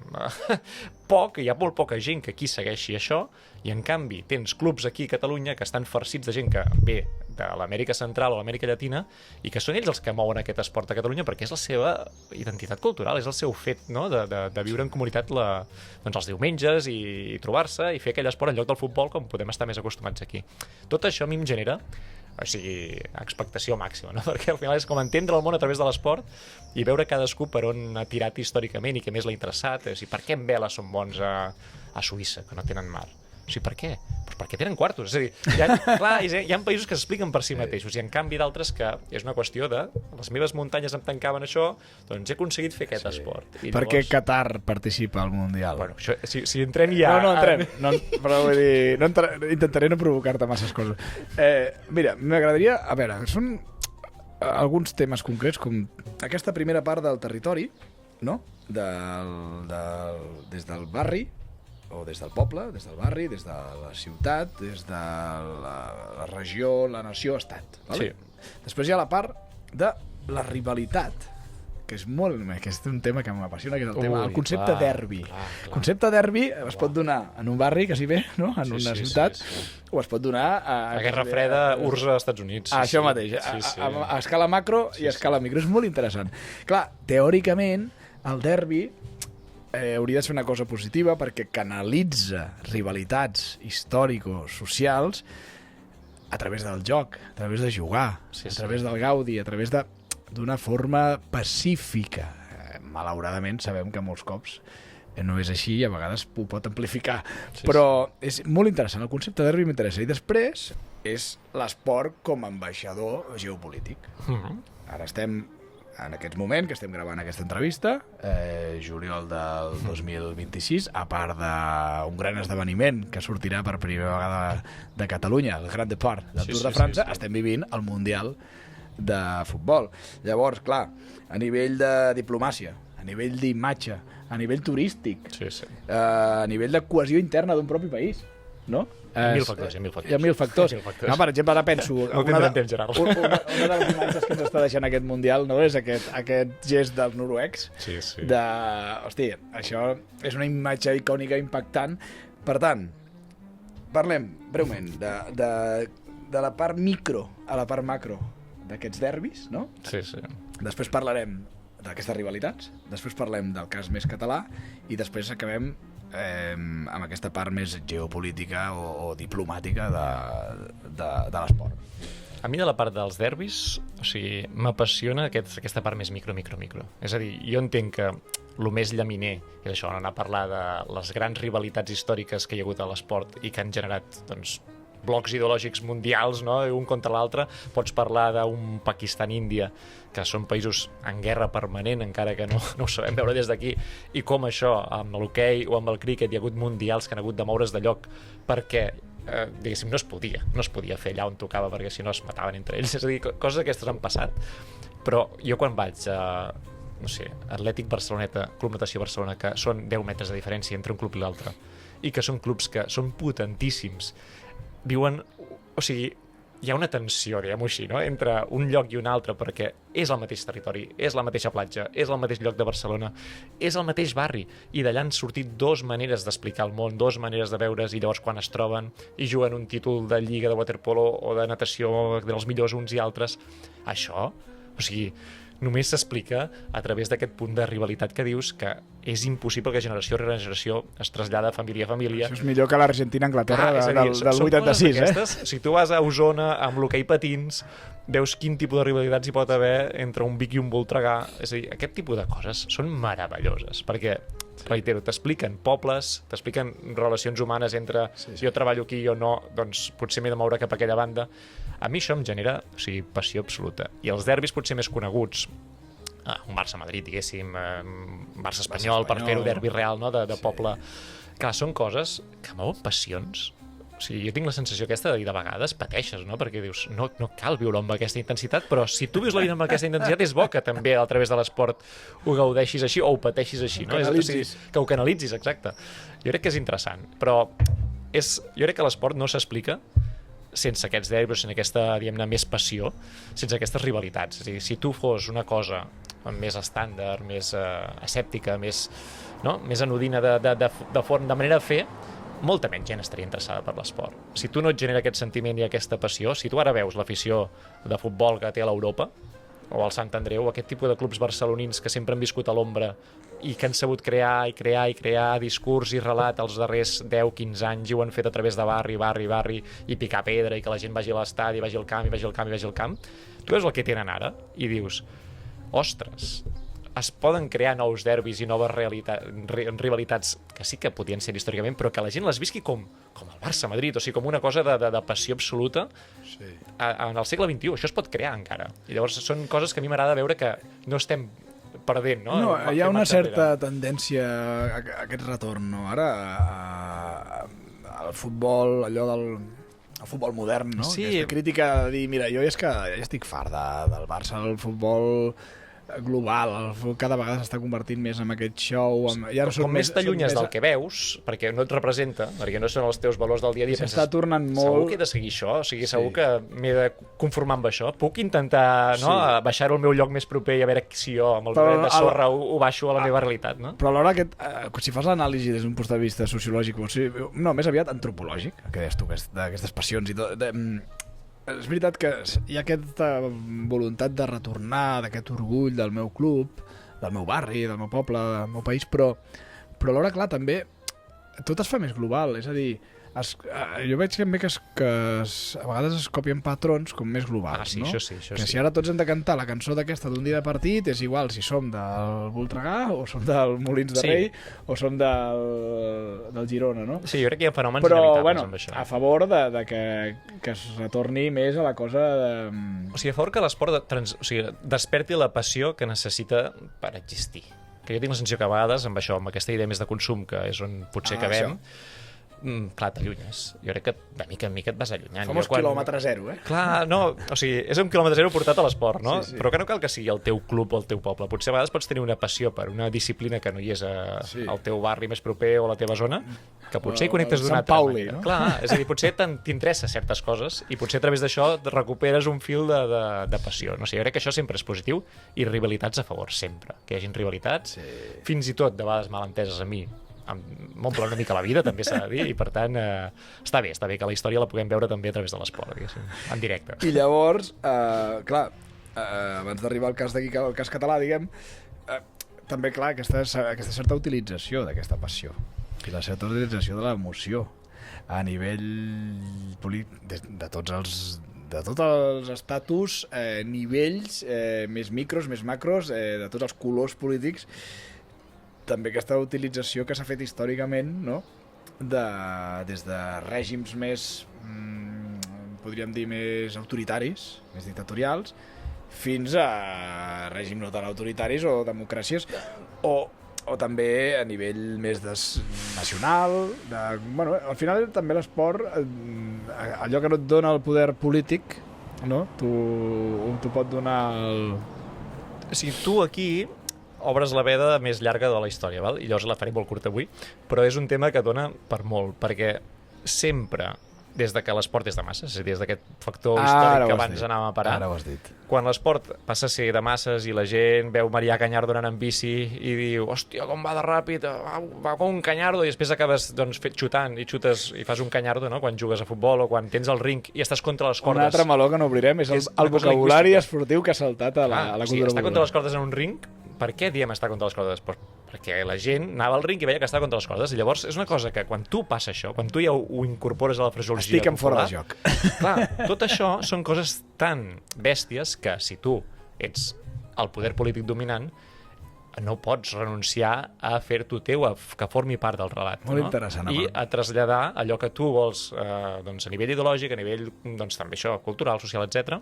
poc, hi ha molt poca gent que aquí segueixi això, i en canvi tens clubs aquí a Catalunya que estan farcits de gent que ve de l'Amèrica Central o l'Amèrica Llatina i que són ells els que mouen aquest esport a Catalunya perquè és la seva identitat cultural, és el seu fet, no? de viure en comunitat doncs els diumenges i trobar-se i fer aquell esport en lloc del futbol com podem estar més acostumats aquí. Tot això a mi em genera expectació màxima, no? Perquè al final és com entendre el món a través de l'esport i veure cadascú per on ha tirat històricament i què més l'ha interessat. Per què en vela són bons a Suïssa, que no tenen mar? O sigui, per què? Pues perquè tenen quartos. És a dir, hi ha països que s'expliquen per si mateixos i en canvi d'altres que és una qüestió de les meves muntanyes em tancaven això, doncs he aconseguit fer aquest esport. I per què Qatar participa al Mundial? Bueno, això, si entrem ja... No entrem. Però vull dir, intentaré no provocar-te masses coses. Mira, m'agradaria... A veure, són alguns temes concrets com aquesta primera part del territori, no? Des del barri, o des del poble, des del barri, des de la ciutat, des de la regió, la nació, estat. Vale? Sí. Després hi ha la part de la rivalitat que és un tema que m'apassiona, que és el concepte derbi. El concepte derbi es pot donar en un barri, quasi bé, no? En una ciutat, o es pot donar a Guerra Freda, URSS als Estats Units. Això mateix, a escala macro i a escala micro. És molt interessant. Clar, teòricament, el derbi hauria de ser una cosa positiva perquè canalitza rivalitats històrico-socials a través del joc, a través de jugar, a través del gaudi, a través d'una forma pacífica. Malauradament sabem que molts cops no és així i a vegades ho pot amplificar. Però és molt interessant, el concepte derbi m'interessa. I després és l'esport com a ambaixador geopolític. Ara estem, en aquest moment que estem gravant aquesta entrevista, juliol del 2026, a part d'un gran esdeveniment que sortirà per primera vegada de Catalunya, el Grand Depart del Tour de França, estem vivint el Mundial de Futbol. Llavors, clar, a nivell de diplomàcia, a nivell d'imatge, a nivell turístic, a nivell de cohesió interna d'un propi país, no? Hi ha mil factors. No, per exemple, ara penso... Una de les imatges que ens està deixant aquest Mundial no és aquest gest dels noruecs. Hosti, això és una imatge icònica impactant. Per tant, parlem breument de la part micro a la part macro d'aquests derbis, no? Després parlarem d'aquestes rivalitats, després parlem del cas més català i després acabem amb aquesta part més geopolítica o diplomàtica de l'esport. A mi de la part dels derbis, o sigui, m'apassiona aquesta part més micro. És a dir, jo entenc que el més llaminer és això, anar a parlar de les grans rivalitats històriques que hi ha hagut a l'esport i que han generat, doncs, blocs ideològics mundials, no? Un contra l'altre. Pots parlar d'un Pakistan-Índia, que són països en guerra permanent, encara que no ho sabem veure des d'aquí, i com això, amb l'hoquei o amb el críquet, hi ha hagut mundials que han hagut de moure's de lloc perquè, diguéssim, no es podia fer allà on tocava, perquè si no es mataven entre ells. És a dir, coses aquestes han passat. Però jo quan vaig a, no sé, Atlètic Barceloneta, Club Natació Barcelona, que són 10 metres de diferència entre un club i l'altre, i que són clubs que són potentíssims, viuen, o sigui, hi ha una tensió, diguem-ho així, no? Entre un lloc i un altre, perquè és el mateix territori, és la mateixa platja, és el mateix lloc de Barcelona, és el mateix barri, i d'allà han sortit dues maneres d'explicar el món, dues maneres de veure's, i llavors quan es troben i juguen un títol de lliga de waterpolo o de natació dels millors uns i altres, això, o sigui, només s'explica a través d'aquest punt de rivalitat que dius que és impossible que generació rere generació es trasllada família a família. Això és millor que l'Argentina-Anglaterra del 86, eh? Si tu vas a Osona amb l'hoquei patins, veus quin tipus de rivalitats hi pot haver entre un Vic i un Voltregà. És a dir, aquest tipus de coses són meravelloses, perquè, reitero, t'expliquen pobles, t'expliquen relacions humanes entre jo treballo aquí, jo no, doncs potser m'he de moure cap a aquella banda. A mi això em genera, o sigui, passió absoluta. I els derbis potser més coneguts, un Barça-Madrid, diguéssim, Barça-Espanyol, per fer-ho derbi real, no?, de poble. Clar, són coses que mouen passions. O sigui, jo tinc la sensació aquesta de vegades pateixes, no?, perquè dius, no cal viure amb aquesta intensitat, però si tu vius la vida amb aquesta intensitat és bo que també a través de l'esport ho gaudeixis així o ho pateixis així, no? Que ho canalitzis, exacte. Jo crec que és interessant, però jo crec que l'esport no s'explica sense aquests derbis, sense aquesta, diguem-ne, més passió, sense aquestes rivalitats. És a dir, si tu fos una cosa més estàndard, més asèptica, més anodina de manera de fer, molta menys gent estaria interessada per l'esport. Si tu no et genera aquest sentiment i aquesta passió, si tu ara veus l'afició de futbol que té a l'Europa, o al Sant Andreu, aquest tipus de clubs barcelonins que sempre han viscut a l'ombra i que han sabut crear discurs i relat els darrers 10-15 anys i ho han fet a través de barri i picar pedra i que la gent vagi a l'estadi, vagi al camp, tu veus el que tenen ara i dius, ostres, es poden crear nous derbis i noves rivalitats que sí que podien ser històricament, però que la gent les visqui com el Barça-Madrid, o sigui, com una cosa de passió absoluta. En el segle XXI això es pot crear encara. I llavors són coses que a mi m'agrada veure que no estem perdent, no? No, hi ha una certa tendència a aquest retorn, no? Ara al futbol, allò del futbol modern, no? Sí. Aquesta crítica de dir, mira, jo és que ja estic fart del Barça, del futbol global, cada vegada s'està convertint més en aquest show. Ja no com més t'allunyes del que veus, perquè no et representa, perquè no són els teus valors del dia a dia, s'està tornant molt... Segur que he de seguir això, o sigui, segur que m'he de conformar amb això. Puc intentar baixar-ho al meu lloc més proper i a veure si jo amb el granet de sorra ho baixo a la meva realitat, no? Però alhora, si fas l'anàlisi des d'un punt de vista sociològic, no, més aviat antropològic, que deies tu, d'aquestes passions i tot... És veritat que hi ha aquesta voluntat de retornar d'aquest orgull del meu club, del meu barri, del meu poble, del meu país, però alhora, clar, també tot es fa més global, és a dir, jo veig també que a vegades es copien patrons com més globals, sí, no? Això sí. Que si ara tots hem de cantar la cançó d'aquesta d'un dia de partit, és igual si som del Voltregà o som del Molins de Rei o som del Girona, no? Sí, jo crec que hi ha fenòmens inevitables amb això. A favor de que es retorni més a la cosa de... O sigui, a favor que l'esport desperti la passió que necessita per existir. Que jo tinc la sensació que a vegades, amb això, amb aquesta idea més de consum, que és on potser acabem, clar, t'allunyes. Jo crec que de mica en mica et vas allunyant. Famós quilòmetre zero, Clar, no, o sigui, és un quilòmetre zero portat a l'esport, no? Sí. Però que no cal que sigui el teu club o el teu poble. Potser a vegades pots tenir una passió per una disciplina que no hi és al teu barri més proper o a la teva zona, que potser hi connectes d'una altra manera. No? Clar, és a dir, potser t'interessa certes coses i potser a través d'això recuperes un fil de passió. No sé, jo crec que això sempre és positiu i rivalitats a favor, sempre. Que hi hagin rivalitats, fins i tot de vegades malenteses a mi, m'omple una mica la vida, també s'ha de dir, i per tant està bé que la història la puguem veure també a través de l'esport, en directe. I llavors, clar, abans d'arribar al cas d'aquí, al cas català, diguem, també, clar, aquesta certa utilització d'aquesta passió i la certa utilització de l'emoció a nivell de tots els estatus, nivells més micros, més macros, de tots els colors polítics, també aquesta utilització que s'ha fet històricament, no? Des de règims més, podríem dir, més autoritaris, més dictatorials, fins a règims no tan autoritaris o democràcies, o també a nivell més nacional. Al final també l'esport, allò que no et dona el poder polític, no? T'ho pot donar O sigui, tu aquí obres la veda més llarga de la història, val? I llavors la faré molt curta avui, però és un tema que dona per molt, perquè sempre, des de que l'esport és de masses, és a dir, des d'aquest factor històric que abans anàvem a parar, quan l'esport passa a ser de masses i la gent veu Marià Cañardo anant en bici i diu, hòstia, com va de ràpid, va com un Cañardo, i després acabes xutant i xutes i fas un Cañardo, no? Quan jugues a futbol o quan tens el ring i estàs contra les cordes. Un altre meló que no obrirem és el vocabulari esportiu que ha saltat a la cultura popular. Estar contra les cordes en un ring, per què diem estar contra les cordes? Perquè la gent anava al ring i veia que estava contra les cordes. I llavors és una cosa que quan tu passa això, quan tu ja ho incorpores a la fraseologia estic en fora de joc. Clar, tot això són coses tan bèsties que si tu ets el poder polític dominant no pots renunciar a fer-t'ho teu, que formi part del relat. Molt interessant. I a traslladar allò que tu vols a nivell ideològic, a nivell també això, cultural, social, etc.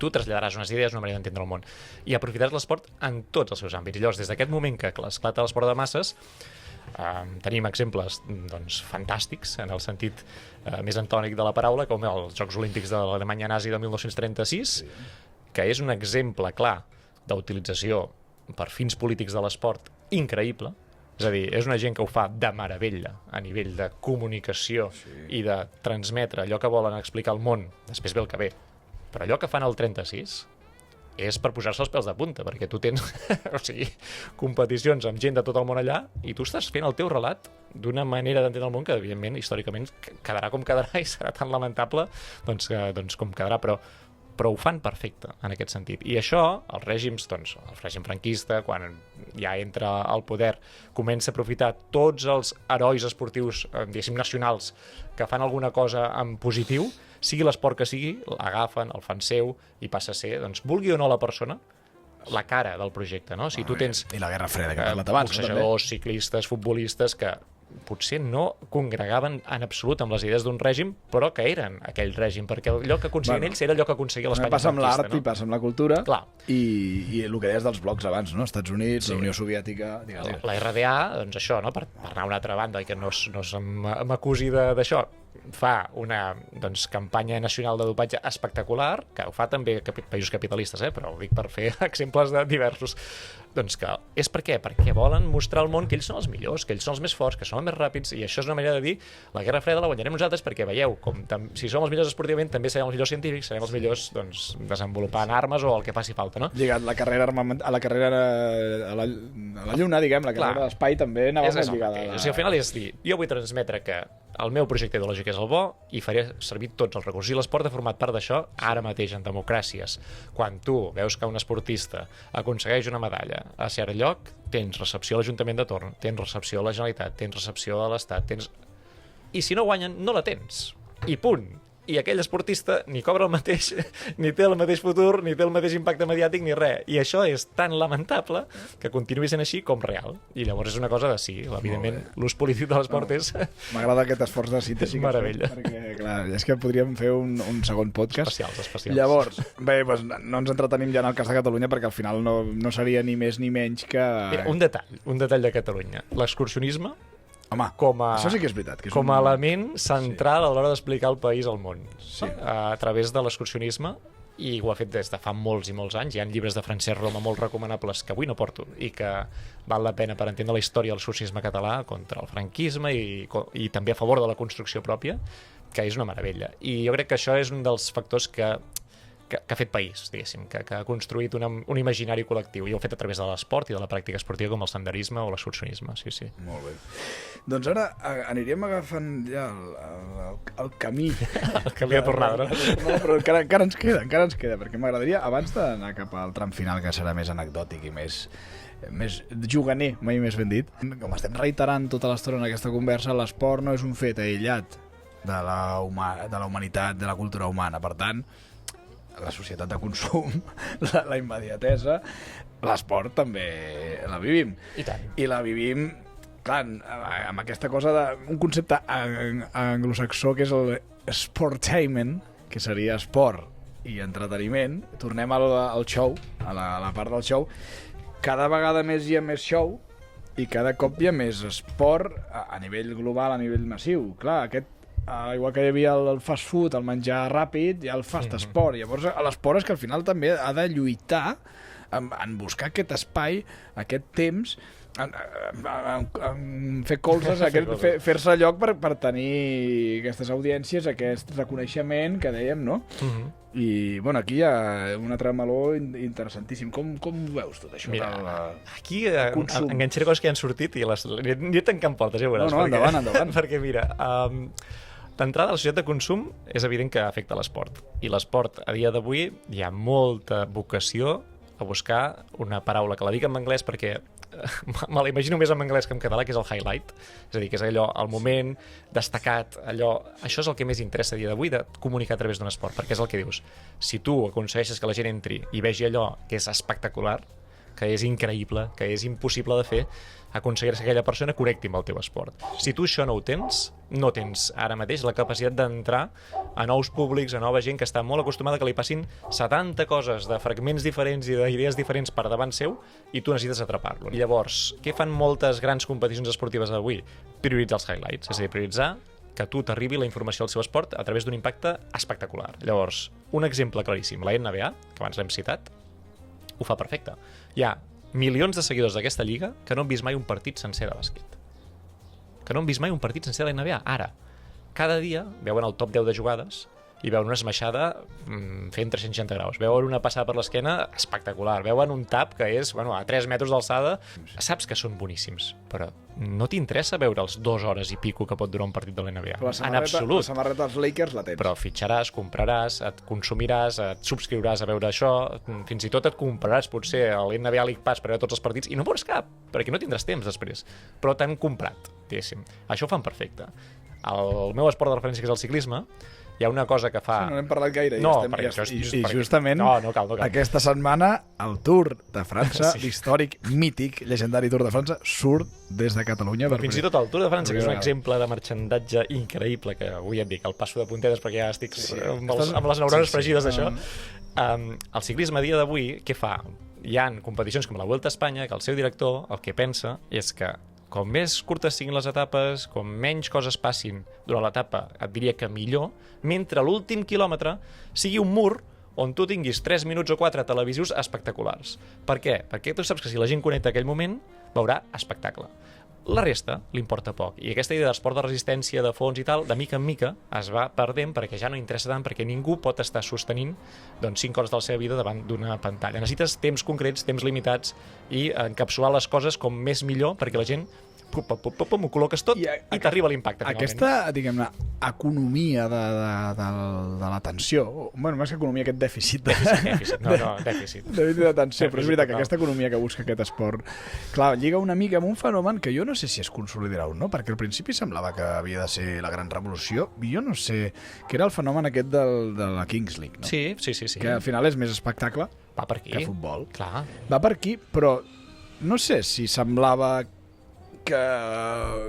Tu traslladaràs unes idees, una manera d'entendre el món, i aprofitaràs l'esport en tots els seus àmbits. I llavors, des d'aquest moment que esclata l'esport de masses, tenim exemples fantàstics, en el sentit més antònic de la paraula, com els Jocs Olímpics de l'Alemanya nazi de 1936, que és un exemple clar d'utilització per fins polítics de l'esport increïble. És a dir, és una gent que ho fa de meravella a nivell de comunicació i de transmetre allò que volen explicar al món, després ve el que ve. Però allò que fan al 36 és per posar-se els pèls de punta, perquè tu tens competicions amb gent de tot el món allà i tu estàs fent el teu relat d'una manera d'entendre el món que, evidentment, històricament quedarà com quedarà i serà tan lamentable com quedarà, però ho fan perfecte en aquest sentit. I això, els règims, el règim franquista, quan ja entra al poder, comença a aprofitar tots els herois esportius, diguéssim, nacionals, que fan alguna cosa en positiu, sigui l'esport que sigui, l'agafen, el fan seu i passa a ser, vulgui o no la persona, la cara del projecte, no? Si tu tens... I la Guerra Freda, que hem parlat abans. Boxejadors, ciclistes, futbolistes, que potser no congregaven en absolut amb les idees d'un règim, però que eren aquell règim, perquè allò que aconseguien ells era allò que aconseguia l'Espanya franquista. Passa amb l'art i passa amb la cultura. Clar. I el que deies dels blocs abans, no? Estats Units, la Unió Soviètica... La RDA, això, no? Per anar a una altra banda i que no se m'acusi d'això, fa una campanya nacional de dopatge espectacular, que ho fa també països capitalistes, però ho dic per fer exemples de diversos, doncs que és per què? Perquè volen mostrar al món que ells són els millors, que ells són els més forts, que són els més ràpids, i això és una manera de dir la guerra freda la guanyarem nosaltres perquè veieu, si som els millors esportivament també serem els millors científics, serem els millors desenvolupant armes o el que faci falta, no? Lligat la carrera a la carrera a la Lluna, diguem, la carrera a l'espai també anava molt lligada. O sigui, al final és dir, jo vull transmetre que el meu projecte ideològic és el bo i faré servir tots els recursos. I l'esport ha format part d'això ara mateix en democràcies. Quan tu veus que un esportista aconsegueix una medalla a cert lloc, tens recepció a l'Ajuntament de torn, tens recepció a la Generalitat, tens recepció a l'Estat, i si no guanyen, no la tens. I punt. I aquell esportista ni cobra el mateix, ni té el mateix futur, ni té el mateix impacte mediàtic, ni res. I això és tan lamentable que continuï sent així com real. I llavors és una cosa de sí, evidentment, l'ús polític de l'esport és... M'agrada aquest esforç de síntesi. Meravella. Perquè, clar, és que podríem fer un segon podcast. Especials. Llavors, bé, doncs no ens entretenim ja en el cas de Catalunya perquè al final no seria ni més ni menys que... Mira, un detall de Catalunya. L'excursionisme, home, això sí que és veritat. Que és com a element central a l'hora d'explicar el país al món. Sí. A través de l'excursionisme, i ho ha fet des de fa molts i molts anys. Hi ha llibres de Francesc Roma molt recomanables que avui no porto i que val la pena per entendre la història del socialisme català contra el franquisme i també a favor de la construcció pròpia, que és una meravella. I jo crec que això és un dels factors que ha fet país, diguéssim, que ha construït un imaginari col·lectiu, i ho ha fet a través de l'esport i de la pràctica esportiva com el senderisme o l'excursionisme, sí. Molt bé. Doncs ara aniríem agafant ja el camí. El camí de tornada, no? No, però encara ens queda, perquè m'agradaria, abans d'anar cap al tram final, que serà més anecdòtic i més juganer, mai més ben dit, com estem reiterant tota l'estona en aquesta conversa, l'esport no és un fet aïllat de la humanitat, de la cultura humana. Per tant, la societat de consum, la immediatesa, l'esport també la vivim. I tant. I la vivim, clar, amb aquesta cosa un concepte anglosaxó que és el sportainment, que seria esport i entreteniment. Tornem al show, a la part del show. Cada vegada més hi ha més show i cada cop hi ha més esport a nivell global, a nivell massiu. Clar, igual que hi havia el fast food, el menjar ràpid, hi ha el fast sport. Llavors l'esport és que al final també ha de lluitar en buscar aquest espai, aquest temps, en fer colzes, fer-se lloc per tenir aquestes audiències, aquest reconeixement que dèiem, no? I, bueno, aquí hi ha un altre meló interessantíssim. Com ho veus tot això? Mira, aquí enganxaré coses que ja han sortit i aniré tancant portes, ja ho veuràs. No, endavant. Perquè, mira, d'entrada, la societat de consum és evident que afecta l'esport. I l'esport, a dia d'avui, hi ha molta vocació a buscar una paraula que la dic en anglès perquè me la imagino més en anglès que en català, que és el highlight. És a dir, que és allò, el moment destacat, això és el que més interessa a dia d'avui, de comunicar a través d'un esport, perquè és el que dius. Si tu aconsegueixes que la gent entri i vegi allò que és espectacular, que és increïble, que és impossible de fer, aconseguiràs que aquella persona connecti amb el teu esport. Si tu això no ho tens, no tens ara mateix la capacitat d'entrar a nous públics, a nova gent que està molt acostumada que li passin 70 coses de fragments diferents i d'idees diferents per davant seu i tu necessites atrapar-lo. Llavors, què fan moltes grans competicions esportives d'avui? Prioritzar els highlights, és a dir, prioritzar que a tu t'arribi la informació del seu esport a través d'un impacte espectacular. Llavors, un exemple claríssim, la NBA, que abans l'hem citat, ho fa perfecte. Hi ha milions de seguidors d'aquesta lliga que no han vist mai un partit sencer de bàsquet. Que no han vist mai un partit sencer de la NBA. Ara, cada dia veuen el top 10 de jugades i veuen una esmaixada fent 360 graus. Veuen una passada per l'esquena espectacular. Veuen un tap que és a 3 metres d'alçada. Saps que són boníssims, però no t'interessa veure els 2 hores i pico que pot durar un partit de la NBA. En absolut. La samarreta dels Lakers la tens. Però fitxaràs, compraràs, et consumiràs, et subscriuràs a veure això, fins i tot et compraràs potser l'NBA League Pass per veure tots els partits i no veuràs cap, perquè no tindràs temps després. Però t'han comprat, diguéssim. Això ho fan perfecte. El meu esport de referència, que és el ciclisme, hi ha una cosa que fa... Sí, no n'hem parlat gaire. I justament no cal. Aquesta setmana el Tour de França, l'històric, mític, llegendari Tour de França, surt des de Catalunya. Fins i tot el Tour de França, que és un exemple de marxandatge increïble, que avui et dic, el passo de puntetes perquè ja estic amb les neurones fregides d'això. El ciclisme a dia d'avui, què fa? Hi ha competicions com la Vuelta a Espanya, que el seu director el que pensa és que com més curtes siguin les etapes, com menys coses passin durant l'etapa, et diria que millor, mentre l'últim quilòmetre sigui un mur on tu tinguis 3 minuts o 4 televisius espectaculars. Per què? Perquè tu saps que si la gent connecta aquell moment, veurà espectacle. La resta li importa poc. I aquesta idea d'esport de resistència, de fons i tal, de mica en mica es va perdent perquè ja no interessa tant, perquè ningú pot estar sostenint 5 hores de la seva vida davant d'una pantalla. Necessites temps concrets, temps limitats i encapsular les coses com més millor perquè la gent ho col·loques tot i t'arriba l'impacte finalment. Aquesta, diguem-ne, economia de l'atenció, bueno, més que economia, aquest dèficit dèficit d'atenció, però és veritat que aquesta economia que busca aquest esport, clar, lliga una mica amb un fenomen que jo no sé si es consolidarà o no, perquè al principi semblava que havia de ser la gran revolució, i jo no sé, que era el fenomen aquest de la Kings League, no? Sí. Que al final és més espectacle que futbol. Clar. Va per aquí, però no sé si semblava que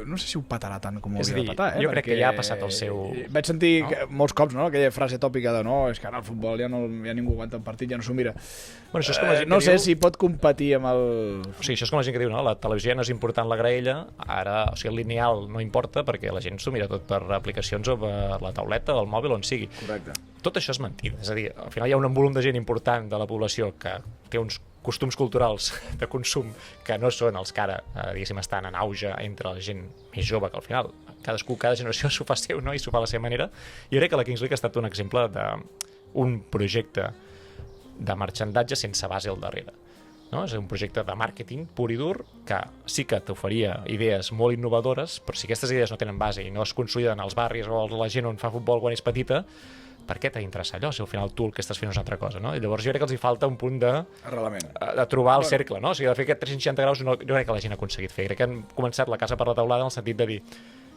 no sé si ho patarà tant com ho hauria de patar, jo crec que ja ha passat el seu... Vaig sentir molts cops, no?, aquella frase tòpica de és que ara el futbol ja ningú aguanta un partit, ja no s'ho mira. Bueno, això és com la gent no sé si pot competir amb el... O sigui, això és com la gent que diu, no?, la televisió ja no és important la graella, ara, o sigui, el lineal no importa perquè la gent s'ho mira tot per aplicacions o per la tauleta, el mòbil, on sigui. Correcte. Tot això és mentida, és a dir, al final hi ha un volum de gent important de la població que té uns costums culturals de consum que no són els que ara, diguéssim, estan en auge entre la gent més jove, que al final cada generació s'ho fa seu, no?, i s'ho fa a la seva manera. Jo crec que la Kings League ha estat un exemple d'un projecte de marxandatge sense base al darrere, no? És un projecte de màrqueting pur i dur que sí que t'oferia idees molt innovadores, però si aquestes idees no tenen base i no es consoliden als barris o a la gent on fa futbol quan és petita, per què t'ha d'interessar allò si al final tu el que estàs fent és una altra cosa, no? I llavors jo crec que els hi falta un punt de trobar el cercle, no? O sigui, de fer aquest 360 graus jo crec que la gent ha aconseguit fer. Crec que han començat la casa per la teulada en el sentit de dir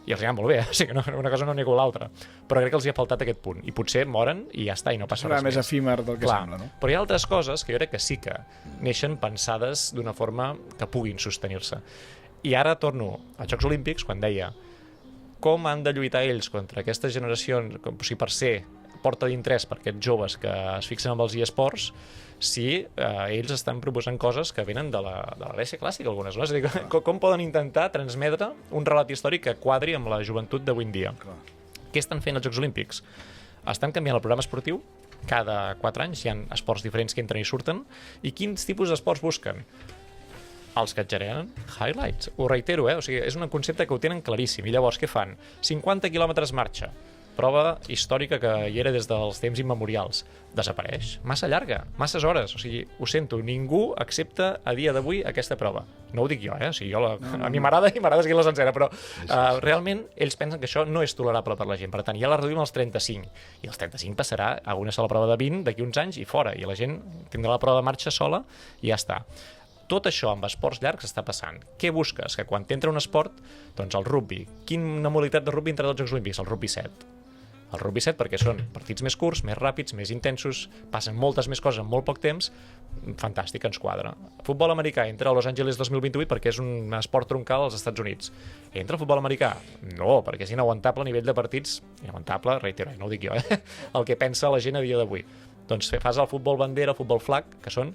i els hi anat molt bé, o sigui que una cosa no nego l'altra, però crec que els hi ha faltat aquest punt i potser moren i ja està, i no passa res més efímer del que sembla, no? Però hi ha altres coses que jo crec que sí que neixen pensades d'una forma que puguin sostenir-se. I ara torno als Jocs Olímpics quan deia com han de lluitar ells contra aquestes generacions, com si per ser porta d'interès per aquests joves que es fixen amb els eSports, si ells estan proposant coses que venen de la Grècia clàssica, algunes, no? És a dir, com poden intentar transmetre un relat històric que quadri amb la joventut d'avui en dia? Clar. Què estan fent els Jocs Olímpics? Estan canviant el programa esportiu, cada 4 anys hi ha esports diferents que entren i surten, i quins tipus d'esports busquen? Els que et generen highlights. Ho reitero, o sigui, és un concepte que ho tenen claríssim. I llavors, què fan? 50 quilòmetres marxa. Prova històrica que hi era des dels temps immemorials. Desapareix. Massa llarga, masses hores. O sigui, ho sento, ningú accepta a dia d'avui aquesta prova. No ho dic jo, O sigui, a mi m'agrada i m'agrada seguir-la sencera, però realment ells pensen que això no és tolerable per la gent. Per tant, ja la reduïm als 35. I els 35 passarà a una sola prova de 20 d'aquí uns anys i fora. I la gent tindrà la prova de marxa sola i ja està. Tot això amb esports llargs està passant. Què busques? Que quan t'entra un esport, doncs el rugby. Quina modalitat de rugby entra als Jocs Olímpics? El rugby 7. El rugby 7 perquè són partits més curts, més ràpids, més intensos, passen moltes més coses en molt poc temps, fantàstic, ens quadra. Futbol americà entra a Los Angeles 2028 perquè és un esport troncal als Estats Units. Entra el futbol americà? No, perquè és inaguantable a nivell de partits, inaguantable, reitero, no ho dic jo, el que pensa la gent a dia d'avui. Doncs fas el futbol bandera, el futbol flag, que són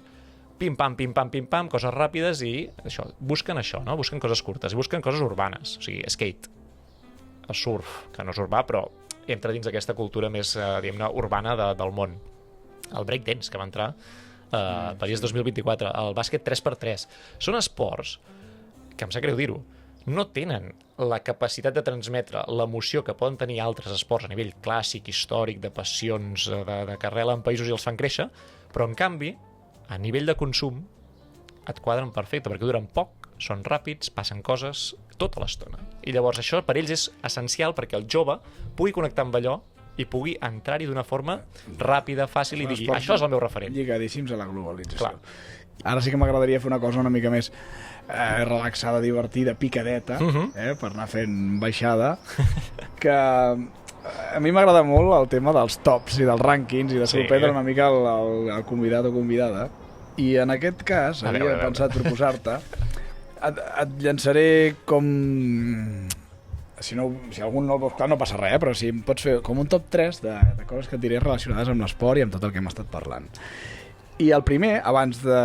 pim-pam, pim-pam, pim-pam, coses ràpides i això, busquen això, no? Busquen coses curtes i busquen coses urbanes, o sigui, skate, el surf, que no és urbà, però entra dins aquesta cultura més, diguem-ne, urbana del món. El breakdance, que va entrar a París 2024, el bàsquet 3x3. Són esports que, em sap greu dir-ho, no tenen la capacitat de transmetre l'emoció que poden tenir altres esports a nivell clàssic, històric, de passions, de que arrelen països i els fan créixer, però, en canvi, a nivell de consum, et quadren perfecte, perquè duren poc, són ràpids, passen coses tota l'estona. I llavors això per ells és essencial perquè el jove pugui connectar amb allò i pugui entrar-hi d'una forma ràpida, fàcil i digui, això és el meu referent. Lligadíssims a la globalització. Clar. Ara sí que m'agradaria fer una cosa una mica més relaxada, divertida, picadeta, per anar fent baixada, que a mi m'agrada molt el tema dels tops i dels rànquings i de sorprendre una mica el convidat o convidada. I en aquest cas, havia pensat proposar-te, et llançaré com... Si algun no el vols, clar, no passa res, però si em pots fer com un top 3 de coses que et diré relacionades amb l'esport i amb tot el que hem estat parlant. I el primer, abans de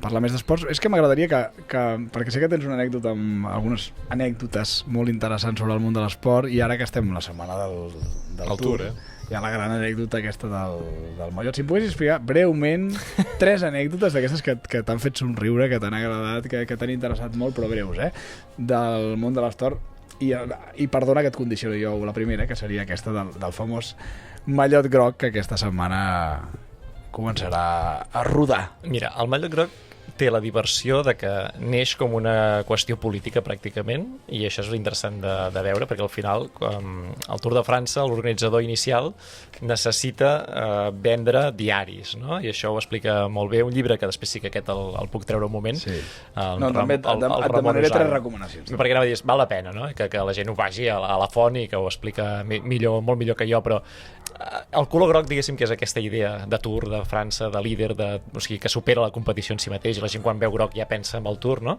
parlar més d'esports, és que m'agradaria que perquè sé que tens una anècdota amb algunes anècdotes molt interessants sobre el món de l'esport, i ara que estem la setmana del Tour, hi ha la gran anècdota aquesta del Mallot. Si em poguessis explicar breument 3 anècdotes d'aquestes que t'han fet somriure, que t'han agradat, que t'han interessat molt, però breus, del món de l'esport. I perdona que et condiciono jo la primera, que seria aquesta del famós Mallot groc, que aquesta setmana començarà a rodar. Mira, el Mallot groc té la diversió de que neix com una qüestió política pràcticament, i això és interessant de veure, perquè al final el Tour de França, l'organitzador inicial necessita vendre diaris, no? I això ho explica molt bé un llibre que després sí que aquest el puc treure un moment. Sí. També et demanaré 3 recomanacions. Perquè anava a dir, val la pena, no? Que la gent ho vagi a la font i que ho explica millor, molt millor que jo, però el color groc, diguéssim, que és aquesta idea de Tour, de França, de líder, o sigui, que supera la competició en si mateix, i la gent quan veu groc ja pensa en el Tour, no?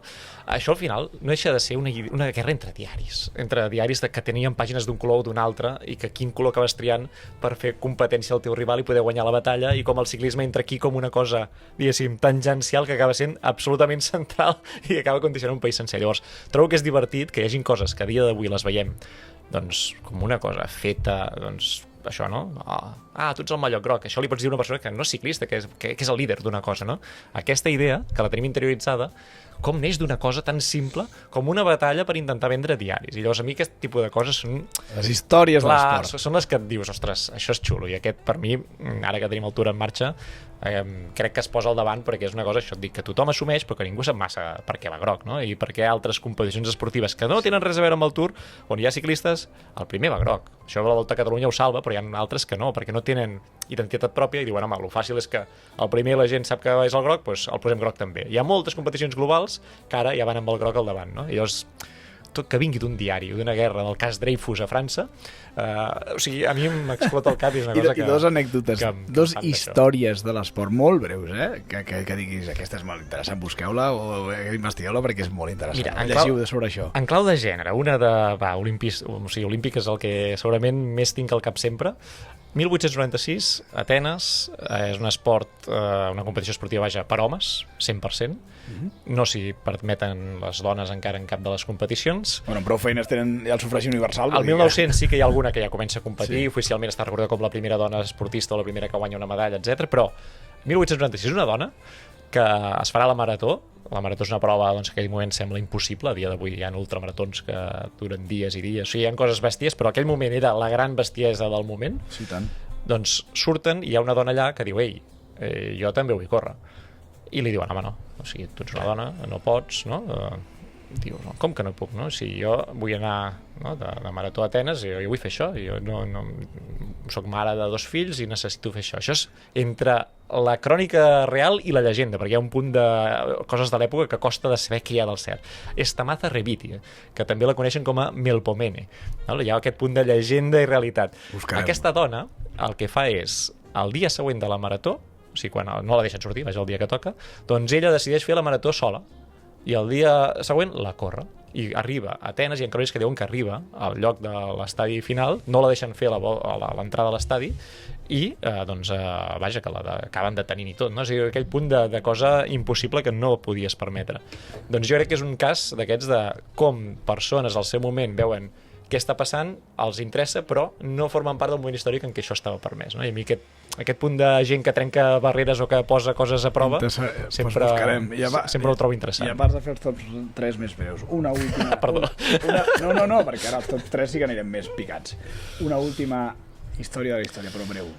Això al final no deixa de ser una guerra entre diaris que tenien pàgines d'un color o d'un altre, i que quin color acabes triant per fer competència al teu rival i poder guanyar la batalla, i com el ciclisme entra aquí com una cosa, diguéssim, tangencial, que acaba sent absolutament central i acaba condicionant un país sencer. Llavors, trobo que és divertit que hi hagin coses que a dia d'avui les veiem doncs com una cosa feta, doncs això, no? Tu ets el Mallot groc. Això li pots dir a una persona que no és ciclista, que és el líder d'una cosa, no? Aquesta idea, que la tenim interioritzada, com neix d'una cosa tan simple com una batalla per intentar vendre diaris. I llavors a mi aquest tipus de coses són... Les històries de l'esport. Són les que et dius, ostres, això és xulo. I aquest, per mi, ara que tenim el Tour en marxa, crec que es posa al davant, perquè és una cosa, això et dic, que tothom assumeix, però que ningú sap massa per què va groc, no? I per què altres competicions esportives que no tenen res a veure amb el Tour, on hi ha ciclistes, el primer va groc. Això la Volta a Catalunya ho salva, però hi ha altres que no, perquè no tenen identitat pròpia i diuen, home, el fàcil és que el primer la gent sap que és el groc, doncs el posem groc també. Hi ha moltes competicions globals que ara ja van amb el groc al davant, no? I llavors, tot que vingui d'un diari o d'una guerra del cas Dreyfus a França, o sigui, a mi m'explota el cap i és una cosa que... I 2 anècdotes, 2 històries de l'esport molt breus, que diguis, aquesta és molt interessant, busqueu-la o investigueu-la perquè és molt interessant. Mira, llegiu sobre això. En clau de gènere, una de olímpic és el que segurament més tinc al cap sempre. 1896, Atenes, és un esport, una competició esportiva, per homes, 100%. No s'hi permeten les dones encara en cap de les competicions. Bueno, prou feines tenen ja el sufragi universal. Al 1900 sí que hi ha alguna que ja comença a competir, oficialment està recordada com la primera dona esportista o la primera que guanya una medalla, etc. Però 1896 és una dona que es farà la marató. La marató és una prova, doncs, que en aquell moment sembla impossible. A dia d'avui hi ha ultramaratons que duren dies i dies. O sigui, hi ha coses bèsties, però aquell moment era la gran bestiesa del moment. Sí, tant. Doncs surten i hi ha una dona allà que diu, ei, jo també vull córrer. I li diuen, home, no, o sigui, tu ets una dona, no pots, no? Diu, no, com que no puc, no? Si jo vull anar, no, de marató a Atenes, jo vull fer això, jo no soc mare de 2 fills i necessito fer això. Això és entre la crònica real i la llegenda, perquè hi ha un punt de coses de l'època que costa de saber què hi ha del cert. És Tamatha Rebitti, que també la coneixen com a Melpomene. Hi ha aquest punt de llegenda i realitat. Aquesta dona el que fa és, el dia següent de la marató, o sigui, quan no la deixen sortir, vaja, el dia que toca, doncs ella decideix fer la marató sola, i el dia següent la corre. I arriba a Atenes, i en cronis que diuen que arriba al lloc de l'estadi final, no la deixen fer a l'entrada de l'estadi, i vaja, que acaben detenint i tot, no? O sigui, aquell punt de cosa impossible que no podies permetre. Doncs jo crec que és un cas d'aquests de com persones al seu moment veuen què està passant, els interessa, però no formen part del moment històric en què això estava permès, no? I a mi aquest punt de gent que trenca barreres o que posa coses a prova sempre ho trobo interessant. I a part de fer els tops 3 més breus, una última... Perdó. No, perquè ara els tops 3 sí que anirem més picats. Una última història de la història, però breu.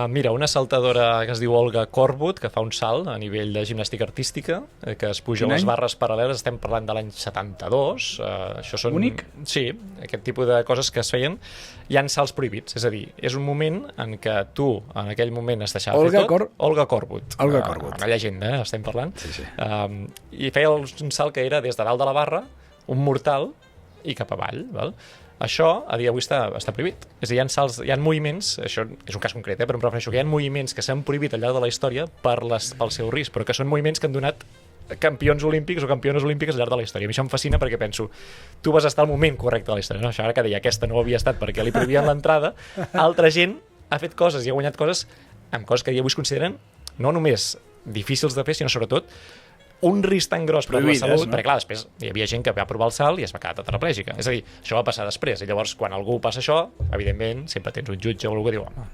Mira, una saltadora que es diu Olga Korbut, que fa un salt a nivell de gimnàstica artística, que es puja a les barres paral·leles, estem parlant de l'any 72. Això són... Únic? Sí, aquest tipus de coses que es feien. Hi ha salts prohibits, és a dir, és un moment en què tu, en aquell moment, es deixava fer tot. Olga Korbut. Una llegenda, estem parlant. Sí. I feia un salt que era des de dalt de la barra, un mortal, i cap avall, val? Això, a dia d'avui està prohibit. És a dir, hi ha moviments, això és un cas concret, però em refereixo que hi ha moviments que s'han prohibit al llarg de la història pel seu risc, però que són moviments que han donat campions olímpics o campiones olímpiques al llarg de la història. A mi això em fascina perquè penso, tu vas estar al moment correcte de la història. No? Això ara que deia, aquesta no ho havia estat perquè li prohibien l'entrada, altra gent ha fet coses i ha guanyat coses amb coses que avui es consideren no només difícils de fer, sinó sobretot un risc tan gros per la salut, perquè clar, després hi havia gent que va provar el salt i es va quedar tetraplègica. És a dir, això va passar després, i llavors quan algú passa això, evidentment, sempre tens un jutge o algú que diu, home,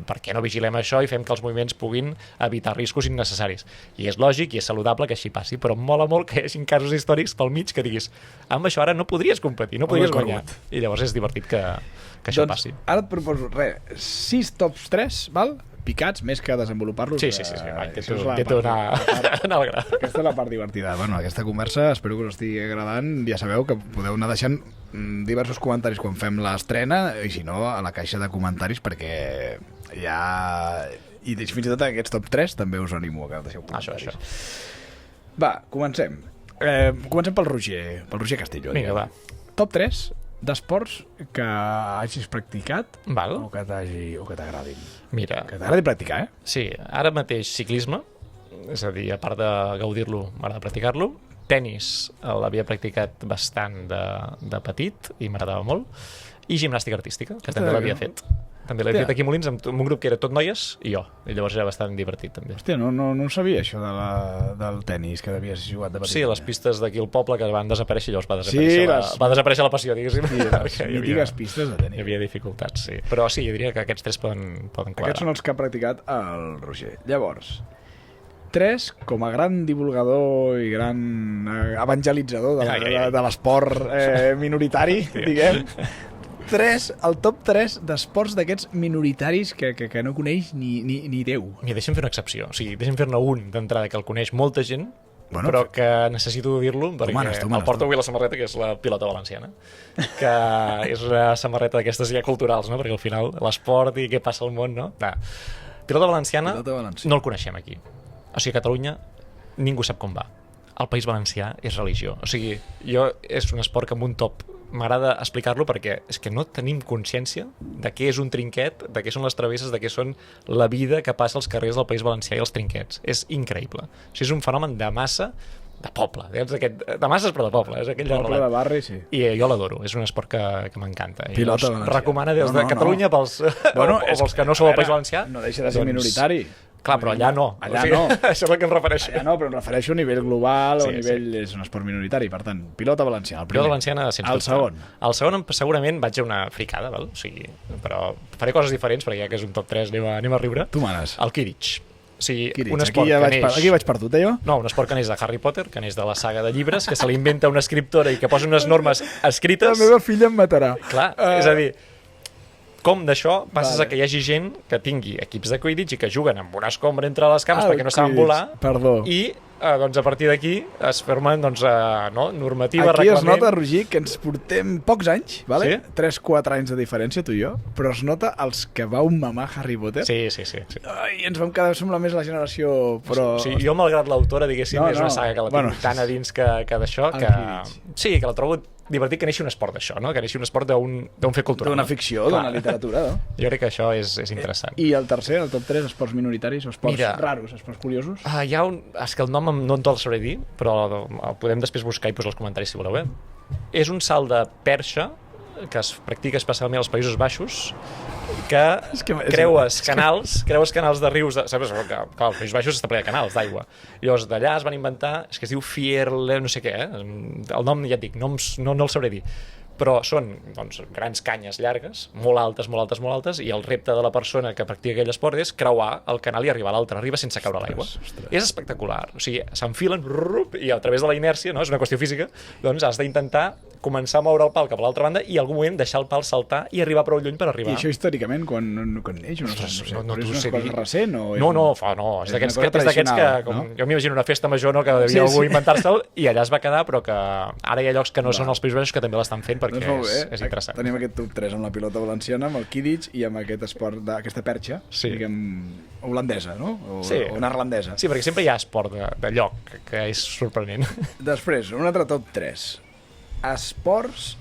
per què no vigilem això i fem que els moviments puguin evitar riscos innecessaris? I és lògic i és saludable que així passi, però mola molt que hi hagi casos històrics pel mig que diguis, amb això ara no podries competir, no podries guanyar. I llavors és divertit que això passi. Ara et proposo, 6 tops 3, val? Picats, més que desenvolupar-los. Sí, intento anar al gra. Aquesta és la part divertida. Bueno, aquesta conversa espero que us estigui agradant. Ja sabeu que podeu anar deixant diversos comentaris quan fem l'estrena, i si no, a la caixa de comentaris, perquè ja... I fins i tot aquests top 3 també us animo a que deixeu comentaris. Això. Va, comencem. Comencem pel Roger Castillo. Vinga, va. Top 3 d'esports que hagis practicat. Val. O que t'agradin. Mira. Que t'agradi practicar, Sí, ara mateix ciclisme, és a dir, a part de gaudir-lo, m'agrada practicar-lo. Tenis l'havia practicat bastant de petit i m'agradava molt. I gimnàstica artística, que també l'havia fet. També l'he fet aquí a Molins amb un grup que era tot noies i jo. I llavors era bastant divertit, també. Hòstia, no sabia això del tenis, que devies jugar de petit. Sí, les pistes d'aquí al poble que van desaparèixer, llavors va desaparèixer la passió, diguéssim. Sí, les mítiques pistes de tenis. Hi havia dificultats, sí. Però sí, jo diria que aquests 3 poden quadrar. Aquests són els que ha practicat el Roger. Llavors, 3 com a gran divulgador i gran evangelitzador de l'esport minoritari, diguem. El top 3 d'esports d'aquests minoritaris que no coneix ni Déu. Mira, deixa'm fer una excepció. O sigui, deixa'm fer-ne un d'entrada que el coneix molta gent, però que necessito dir-lo perquè el porto avui la samarreta, que és la pilota valenciana, que és una samarreta d'aquestes ja culturals, no? Perquè al final l'esport i què passa al món, no? Pilota valenciana no el coneixem aquí. O sigui, a Catalunya ningú sap com va. El País Valencià és religió. O sigui, és un esport que amb un top m'agrada explicar-lo perquè és que no tenim consciència de què és un trinquet, de què són les travesses, de què són la vida que passa als carrers del País Valencià i els trinquets. És increïble. O sigui, és un fenomen de massa, de poble. De masses, però de poble. És aquell poble de barri, sí. I jo l'adoro. És un esport que m'encanta. Pilota valencià. Recomana des de Catalunya pels que no sou al País Valencià. No deixa de ser minoritari. Clar, però allà no. Allà no. Això és el que em refereixo. Allà no, però em refereixo a nivell global o a nivell... És un esport minoritari, per tant, pilota valenciana. Pilota valenciana, sens dubte. El segon. El segon, segurament, vaig a una fricada, val? O sigui, però faré coses diferents, perquè ja que és un top 3 anem a riure. Tu manes. El Quidditch. O sigui, Quidditch. Un esport que neix... Aquí vaig perdut, jo? No, un esport que neix de Harry Potter, que neix de la saga de llibres, que se li inventa una escriptora i que posa unes normes escrites... La meva filla em matarà. Clar, és a dir... Com d'això passes a que hi hagi gent que tingui equips de Quidditch i que juguen amb una escombra entre les cames perquè no saben volar. Perdó. I doncs a partir d'aquí es formen normativa, aquí reglament... es nota, Roger, que ens portem pocs anys, vale? Sí? 3-4 anys de diferència, tu i jo, però es nota els que vau mamar Harry Potter. Sí. Ai, ens vam quedar, sembla més la generació, però... Sí, jo, malgrat l'autora, diguéssim, és una saga que la tinc tan a dins que d'això, que... Sí, que la trobo divertit que neixi un esport d'això, no? Que neixi un esport d'un fet cultural. D'una ficció, d'una literatura, no? Jo crec que això és interessant. I el tercer, el top 3, esports minoritaris o esports raros, esports curiosos? Hi ha és que el nom no te'l sabré dir, però el podem després buscar i posar els comentaris si voleu, És un salt de perxa que es practica especialment als Països Baixos, que creues canals de rius, saps? Clar, als Països Baixos està ple de canals d'aigua. Llavors d'allà es van inventar, és que es diu Fierle, no sé què, el nom ja et dic, no el sabré dir, però són grans canyes llargues, molt altes, i el repte de la persona que practica aquell esport és creuar el canal i arribar a l'altre, arriba sense caure a l'aigua. És espectacular, o sigui, s'enfilen i a través de la inèrcia, no? És una qüestió física, doncs has d'intentar començar a moure el pal cap a l'altra banda i en algun moment deixar el pal saltar i arribar prou lluny per arribar. I això històricament, quan neix? No és una cosa recent? No, és d'aquests que, jo m'imagino una festa major que devia algú inventar-se'l i allà es va quedar, però que ara hi ha llocs que no són els Països Baixos que també l'estan fent perquè és interessant. Tenim aquest top 3 amb la pilota valenciana, amb el Quidditch i amb aquest esport, aquesta perxa, diguem, holandesa, no? O neerlandesa. Sí, perquè sempre hi ha esport de lloc, que és sorprenent. Després, un altre top 3. Esports...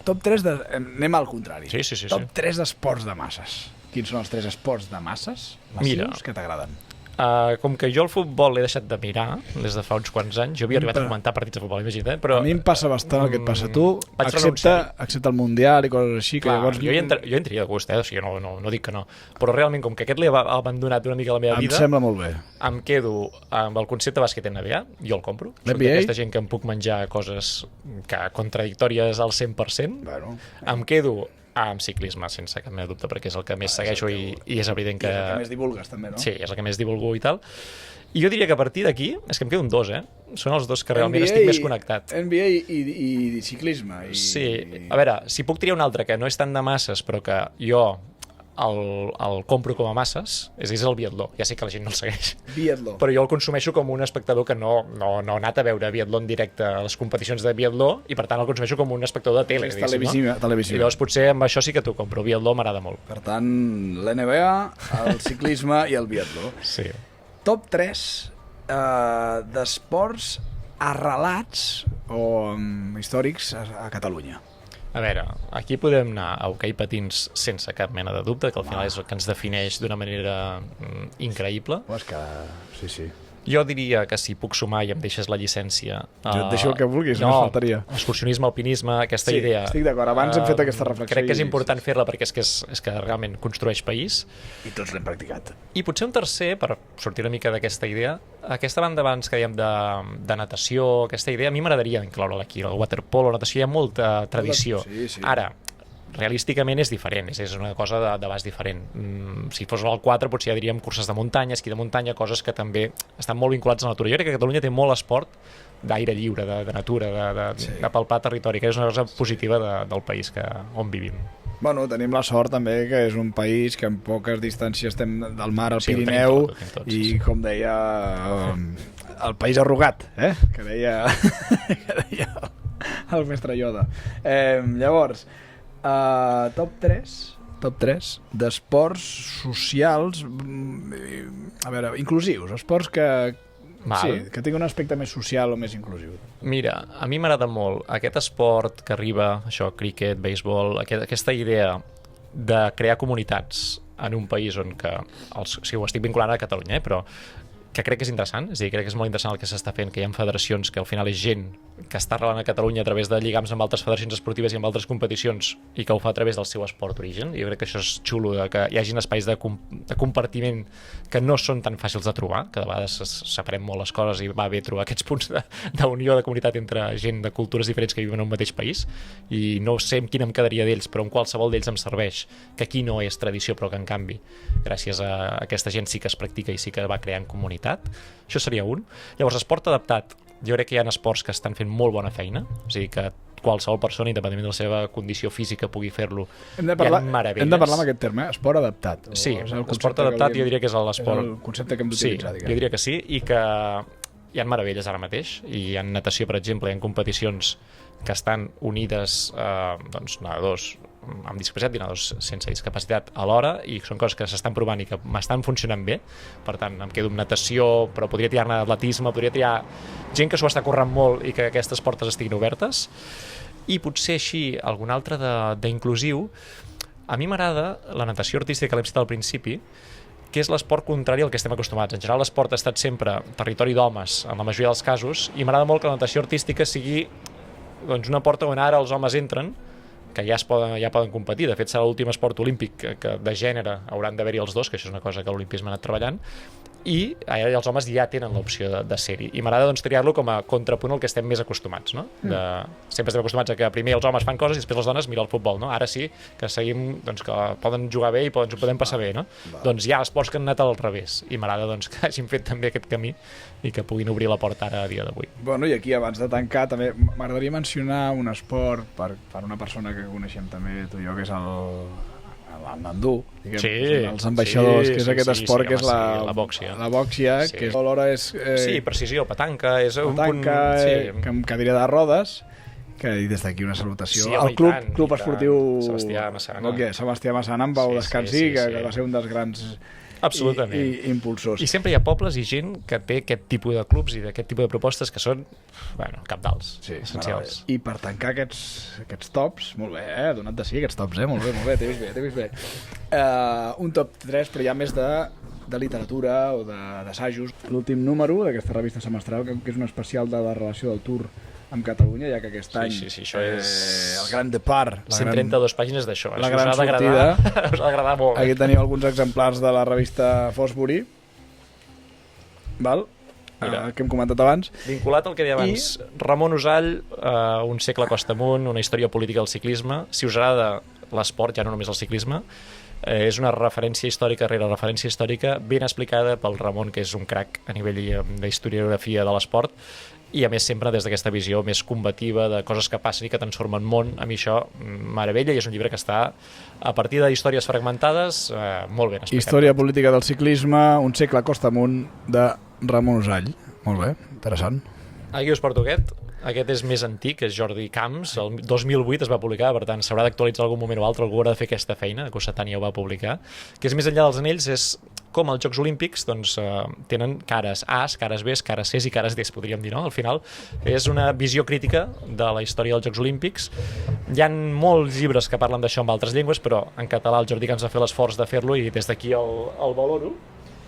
Top 3 de... Anem al contrari. Sí. Top 3 d'esports de masses. Quins són els 3 esports de masses massius que t'agraden? Com que jo el futbol l'he deixat de mirar des de fa uns quants anys, jo havia arribat a comentar partits de futbol, imagina't, però... A mi em passa bastant el que et passa a tu, excepte el Mundial i coses així, que llavors... Jo hi entraria de gust, o sigui, no dic que no, però realment, com que aquest l'he abandonat una mica a la meva vida... Em sembla molt bé. Em quedo amb el concepte de bàsquet NBA, jo el compro. Soc d'aquesta gent que em puc menjar coses contradictòries al 100%. Bueno. Em quedo amb ciclisme, sense cap mena de dubte, perquè és el que més segueixo i és evident que... I és el que més divulgues, també, no? Sí, és el que més divulgo i tal. I jo diria que a partir d'aquí, és que em quedo amb dos, Són els dos que realment estic més connectat. NBA i ciclisme. Sí, a veure, si puc triar un altre que no és tant de masses, però que jo el compro com a masses, és el biatló. Ja sé que la gent no el segueix. Biatló. Però jo el consumeixo com un espectador que no ha anat a veure biatló en directe a les competicions de biatló i per tant el consumeixo com un espectador de tele. Televisiva. I llavors potser amb això sí que t'ho compro. Biatló m'agrada molt. Per tant, l'NBA, el ciclisme i el biatló. Sí. Top 3 d'esports arrelats o històrics a Catalunya. A veure, aquí podem anar a hoquei patins sense cap mena de dubte, que al final és el que ens defineix d'una manera increïble. És que... Sí. Jo diria que si puc sumar i em deixes la llicència... Jo et deixo el que vulguis, no faltaria. Excursionisme, alpinisme, aquesta idea... Sí, estic d'acord. Abans hem fet aquesta reflexió. Crec que és important fer-la perquè és que realment construeix país. I tots l'hem practicat. I potser un tercer, per sortir una mica d'aquesta idea, aquesta banda abans que dèiem de natació, aquesta idea, a mi m'agradaria incloure-la aquí. El waterpolo, la natació, hi ha molta tradició. Sí. Ara, realísticament és diferent, és una cosa d'abast diferent. Si fos el 4 potser ja diríem curses de muntanya, esquí de muntanya, coses que també estan molt vinculats a la natura. Jo crec que Catalunya té molt esport d'aire lliure, de natura, de palpar territori, que és una cosa positiva del país on vivim. Bueno, tenim la sort també que és un país que en poques distàncies estem del mar al Pirineu i com deia el país arrugat, que deia el mestre Yoda. Llavors, top 3 d'esports socials, a veure, inclusius, esports que tinguin un aspecte més social o més inclusiu. Mira, a mi m'agrada molt aquest esport que arriba, això, cricket, béisbol, aquesta idea de crear comunitats en un país on que, ho estic vinculant a Catalunya, però que crec que és interessant, és a dir, crec que és molt interessant el que s'està fent, que hi ha federacions que al final és gent que està arrelant a Catalunya a través de lligams amb altres federacions esportives i amb altres competicions i que ho fa a través del seu esport origen. Jo crec que això és xulo, que hi hagin espais de compartiment que no són tan fàcils de trobar, que de vegades separem molt les coses i va bé trobar aquests punts d'unió de comunitat entre gent de cultures diferents que viuen en un mateix país, i no sé en quin em quedaria d'ells, però en qualsevol d'ells em serveix, que aquí no és tradició però que en canvi gràcies a aquesta gent sí que es practica i sí que va creant comunitat. Això seria un. Llavors, esport adaptat. Jo crec que hi ha esports que estan fent molt bona feina, és a dir, que qualsevol persona, independentment de la seva condició física, pugui fer-lo. Hem de parlar amb aquest terme, esport adaptat. Sí, l'esport adaptat jo diria que és l'esport... És el concepte que hem d'utilitzar, diguem. Jo diria que sí, i que hi ha meravelles ara mateix. Hi ha natació, per exemple, hi ha competicions que estan unides, nedadors amb discapacitat i nedadors sense discapacitat alhora, i són coses que s'estan provant i que m'estan funcionant bé. Per tant, em quedo amb natació, però podria tirar-ne d'atletisme, podria tirar gent que s'ho està corrent molt i que aquestes portes estiguin obertes. I potser així, algun altre d'inclusiu. A mi m'agrada la natació artística que l'hem citat al principi, que és l'esport contrari al que estem acostumats. En general, l'esport ha estat sempre territori d'homes, en la majoria dels casos, i m'agrada molt que la natació artística sigui una porta on ara els homes entren, que ja poden competir. De fet, serà l'últim esport olímpic que de gènere hauran d'haver-hi els dos, que això és una cosa que l'Olimpisme ha anat treballant, i els homes ja tenen l'opció de ser-hi. I m'agrada triar-lo com a contrapunt al que estem més acostumats, no? Sempre estem acostumats a que primer els homes fan coses i després les dones miren el futbol, no? Ara sí que seguim que poden jugar bé i ens ho podem passar bé, no? Doncs hi ha esports que han anat al revés, i m'agrada que hagin fet també aquest camí i que puguin obrir la porta ara a dia d'avui. Bueno, i aquí abans de tancar també m'agradaria mencionar un esport per una persona que coneixem també tu i jo, que és el nandú, els ambaixadors, que és aquest esport que és la bòxia, que alhora és... Sí, precisió, petanca, és un punt... amb cadira de rodes, que des d'aquí una salutació al Club Esportiu Sebastià Massana, en Pau Descansi, que va ser un dels grans impulsors. I sempre hi ha pobles i gent que té aquest tipus de clubs i d'aquest tipus de propostes que són cabdals, essencials. I per tancar aquests tops, molt bé, donat de sí aquests tops, molt bé, t'he vist bé. Un top 3, però ja més de de literatura o d'assajos. L'últim número d'aquesta revista semestral, que és un especial de la relació del Tour amb Catalunya, ja que aquest any això és... el gran depart, 132 pàgines d'això, la gran sortida. Us ha d'agradar molt. Aquí teniu alguns exemplars de la revista Fosbury, val? Que hem comentat abans. Vinculat al que deia abans, Ramon Usall, un segle costa amunt, una història política del ciclisme. Si us agrada l'esport, ja no només el ciclisme, és una referència històrica rere referència històrica ben explicada pel Ramon, que és un crac a nivell d'historiografia de l'esport, i a més sempre des d'aquesta visió més combativa de coses que passen i que transformen món. A mi això meravella, i és un llibre que està a partir de històries fragmentades molt ben explicat. Història política del ciclisme, un segle costa amunt, de Ramon Usall. Molt bé, interessant. Aquí us porto aquest. Aquest és més antic, és Jordi Camps, el 2008 es va publicar, per tant s'haurà d'actualitzar algun moment o altre, algú haurà de fer aquesta feina, Cossetània ho va publicar, que és més enllà dels anells, és com els Jocs Olímpics doncs, tenen cares A's, cares B's, cares C's i cares D's, podríem dir, no? Al final és una visió crítica de la història dels Jocs Olímpics. Hi ha molts llibres que parlen d'això en altres llengües, però en català el Jordi Camps va fer l'esforç de fer-lo i des d'aquí el valoro.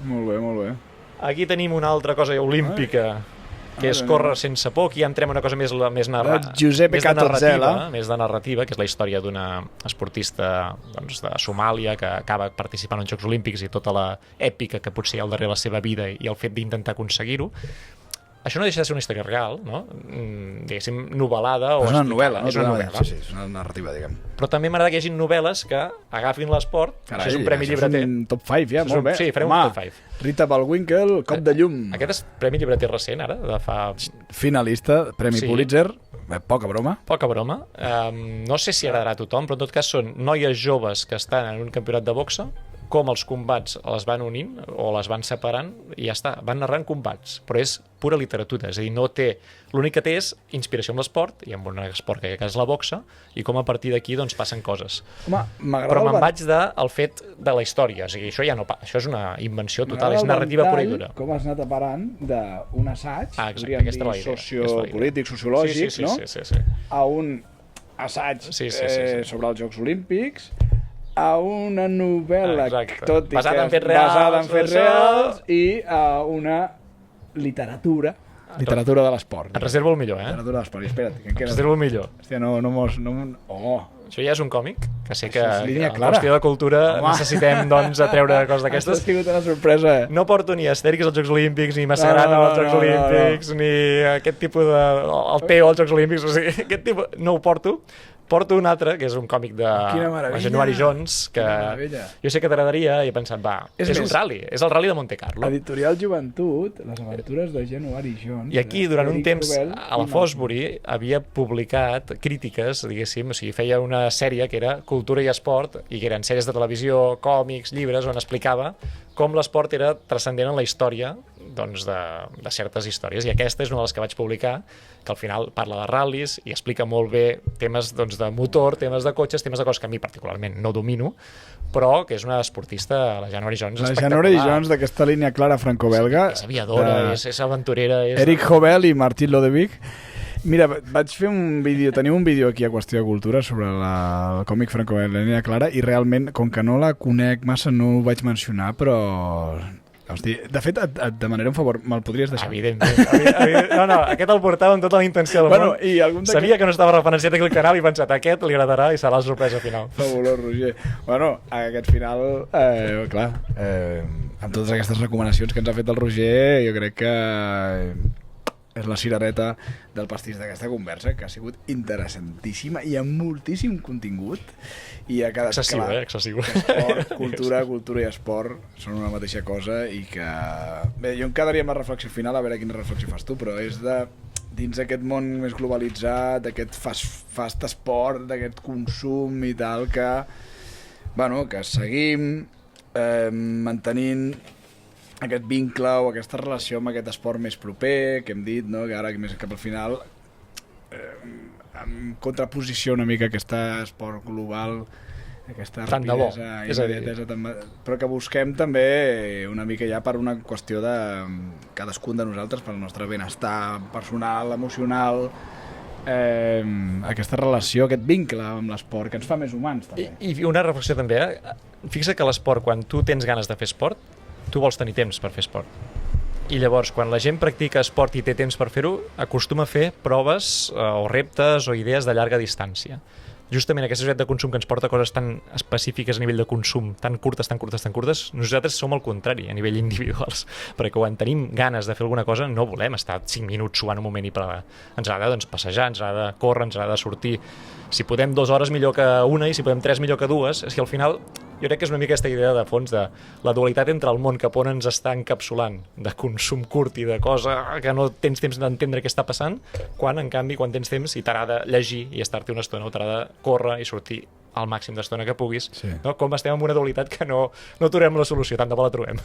Molt bé, molt bé. Aquí tenim una altra cosa olímpica, que és córrer sense por. Aquí ja entrem en una cosa més Giuseppe Catozzella, més de narrativa, que és la història d'una esportista doncs, de Somàlia que acaba participant en Jocs Olímpics i tota l'èpica que potser hi ha al darrere la seva vida i el fet d'intentar aconseguir-ho. Això no deixa de ser una història real, no? Diguéssim, novel·lada. És una novel·la. És una novel·la. Sí, és una narrativa, diguem. Però també m'agrada que hi hagi novel·les que agafin l'esport. Això és un premi llibreter. És un top 5, ja, molt bé. Sí, farem un top 5. Rita Bullwinkle, Cop de llum. Aquest és premi llibreter recent, ara, de fa... Finalista, Premi Pulitzer. Poca broma. Poca broma. No sé si agradarà a tothom, però en tot cas són noies joves que estan en un campionat de boxa, com els combats les van unint o les van separant i ja està, van narrant combats, però és pura literatura, és a dir, no té, l'únic que té és inspiració amb l'esport i amb un esport que és la boxa, i com a partir d'aquí doncs passen coses. Home, però me'n vaig del fet de la història, o sigui, això ja no, això és una invenció total, és narrativa pura i dura. Com has anat aparant d'un assaig, podríem dir sociopolític, sociològic, no? Sí. A un assaig sobre els Jocs Olímpics, a una novel·la tot i basada en fets reals i a una literatura de l'esport. Et reservo el millor, Literatura de l'esport. I espera't, que em queda... Reservo el millor. Hòstia, no mos... Oh! Això ja és un còmic, que sé que en qüestió de cultura necessitem doncs atreure coses d'aquestes. Has tingut una sorpresa, No porto ni Astèrix als Jocs Olímpics, ni Massa Gran als Jocs Olímpics, ni aquest tipus de... el Teo als Jocs Olímpics, o sigui, aquest tipus... No ho porto. Porto un altre, que és un còmic de January Jones, que jo sé que t'agradaria, i he pensat, és un rally, és el rally de Monte Carlo. Editorial Joventut, les aventures de January Jones. I aquí, durant un temps, a la Fosbury havia publicat crítiques, diguéssim, o sigui, feia una sèrie que era Cultura i Esport, i que eren sèries de televisió, còmics, llibres, on explicava com l'esport era transcendent en la història doncs, de certes històries, i aquesta és una de les que vaig publicar, que al final parla de ral·lis i explica molt bé temes doncs, de motor, temes de cotxes, temes de coses que a mi particularment no domino, però que és una esportista, la January Jones, espectacular. La January Jones d'aquesta línia clara franco-belga. És aviadora, és aventurera. Eric Hobel i Martín Lodevic. Mira, vaig fer un vídeo, teniu un vídeo aquí a Qüestió de Cultura sobre el còmic franco-belga, la línia clara, i realment, com que no la conec massa, no ho vaig mencionar, però... Hosti, de fet, et demanaré un favor, me'l podries deixar? Evidentment. No, aquest el portava amb tota la intenció del món. Sabia que no estava referenciat aquí al canal i he pensat, aquest li agradarà i serà la sorpresa final. Fabulós, Roger. Bueno, aquest final, clar, amb totes aquestes recomanacions que ens ha fet el Roger, jo crec que és la cirereta del pastís d'aquesta conversa, que ha sigut interessantíssima i amb moltíssim contingut. I a cada excessiu. Esport, cultura i esport són una mateixa cosa i que... Bé, jo em quedaria amb la reflexió final, a veure quina reflexió fas tu, però és de dins d'aquest món més globalitzat, d'aquest fast esport, d'aquest consum i tal, que, bueno, que seguim mantenint aquest vincle o aquesta relació amb aquest esport més proper, que hem dit, no? Que ara més cap al final en contraposició una mica a aquest esport global, aquesta rapidesa immediatesa, però que busquem també una mica ja per una qüestió de cadascun de nosaltres, pel nostre benestar personal, emocional, aquesta relació, aquest vincle amb l'esport que ens fa més humans també. I una reflexió també, fixa't que l'esport, quan tu tens ganes de fer esport, tu vols tenir temps per fer esport. I llavors, quan la gent practica esport i té temps per fer-ho, acostuma a fer proves o reptes o idees de llarga distància. Justament aquesta societat de consum que ens porta coses tan específiques a nivell de consum, tan curtes, nosaltres som al contrari, a nivell individuals, perquè quan tenim ganes de fer alguna cosa no volem estar 5 minuts suant un moment i parar. Ens agrada doncs, passejar, ens agrada córrer, ens agrada sortir. Si podem 2 hores millor que una i si podem 3 millor que 2, és que al final jo crec que és una mica aquesta idea de fons de la dualitat entre el món cap on ens està encapsulant, de consum curt i de cosa que no tens temps d'entendre què està passant, quan en canvi quan tens temps i t'agrada llegir i estar-t'hi una estona o t'agrada córrer i sortir al màxim d'estona que puguis, no? Com estem en una dualitat que no trobem la solució, tant de bo la trobem.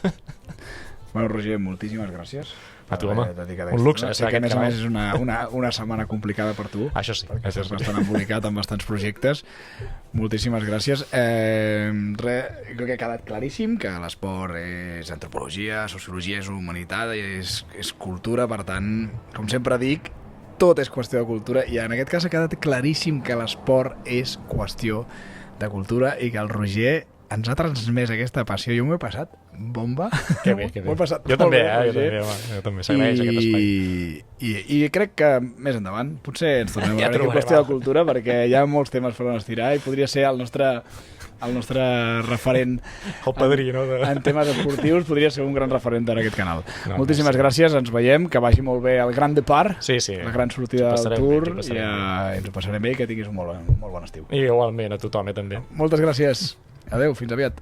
Bueno, Roger, moltíssimes gràcies. A tu, home. Un luxe. Sé que a més a més és una setmana complicada per tu. Això sí. Perquè estàs bastant embolicat amb bastants projectes. Moltíssimes gràcies. Crec que ha quedat claríssim que l'esport és antropologia, sociologia, és humanitat, és cultura, per tant, com sempre dic, tot és qüestió de cultura, i en aquest cas ha quedat claríssim que l'esport és qüestió de cultura i que el Roger ens ha transmès aquesta passió. Jo m'ho he passat bomba. Que bé, que bé. M'ho he passat jo també, bé, jo també. S'agraeix aquest espai. I crec que més endavant potser ens tornem a veure qüestió de cultura, perquè hi ha molts temes per on estirar i podria ser el nostre referent el padrí, no? En temes esportius, podria ser un gran referent en aquest canal. Moltíssimes gràcies, ens veiem, que vagi molt bé el Gran Depart, la gran sortida del Tour, i ens ho passarem bé i que tinguis un molt bon estiu. I igualment, a tothom, també. Moltes gràcies. Adéu, fins aviat.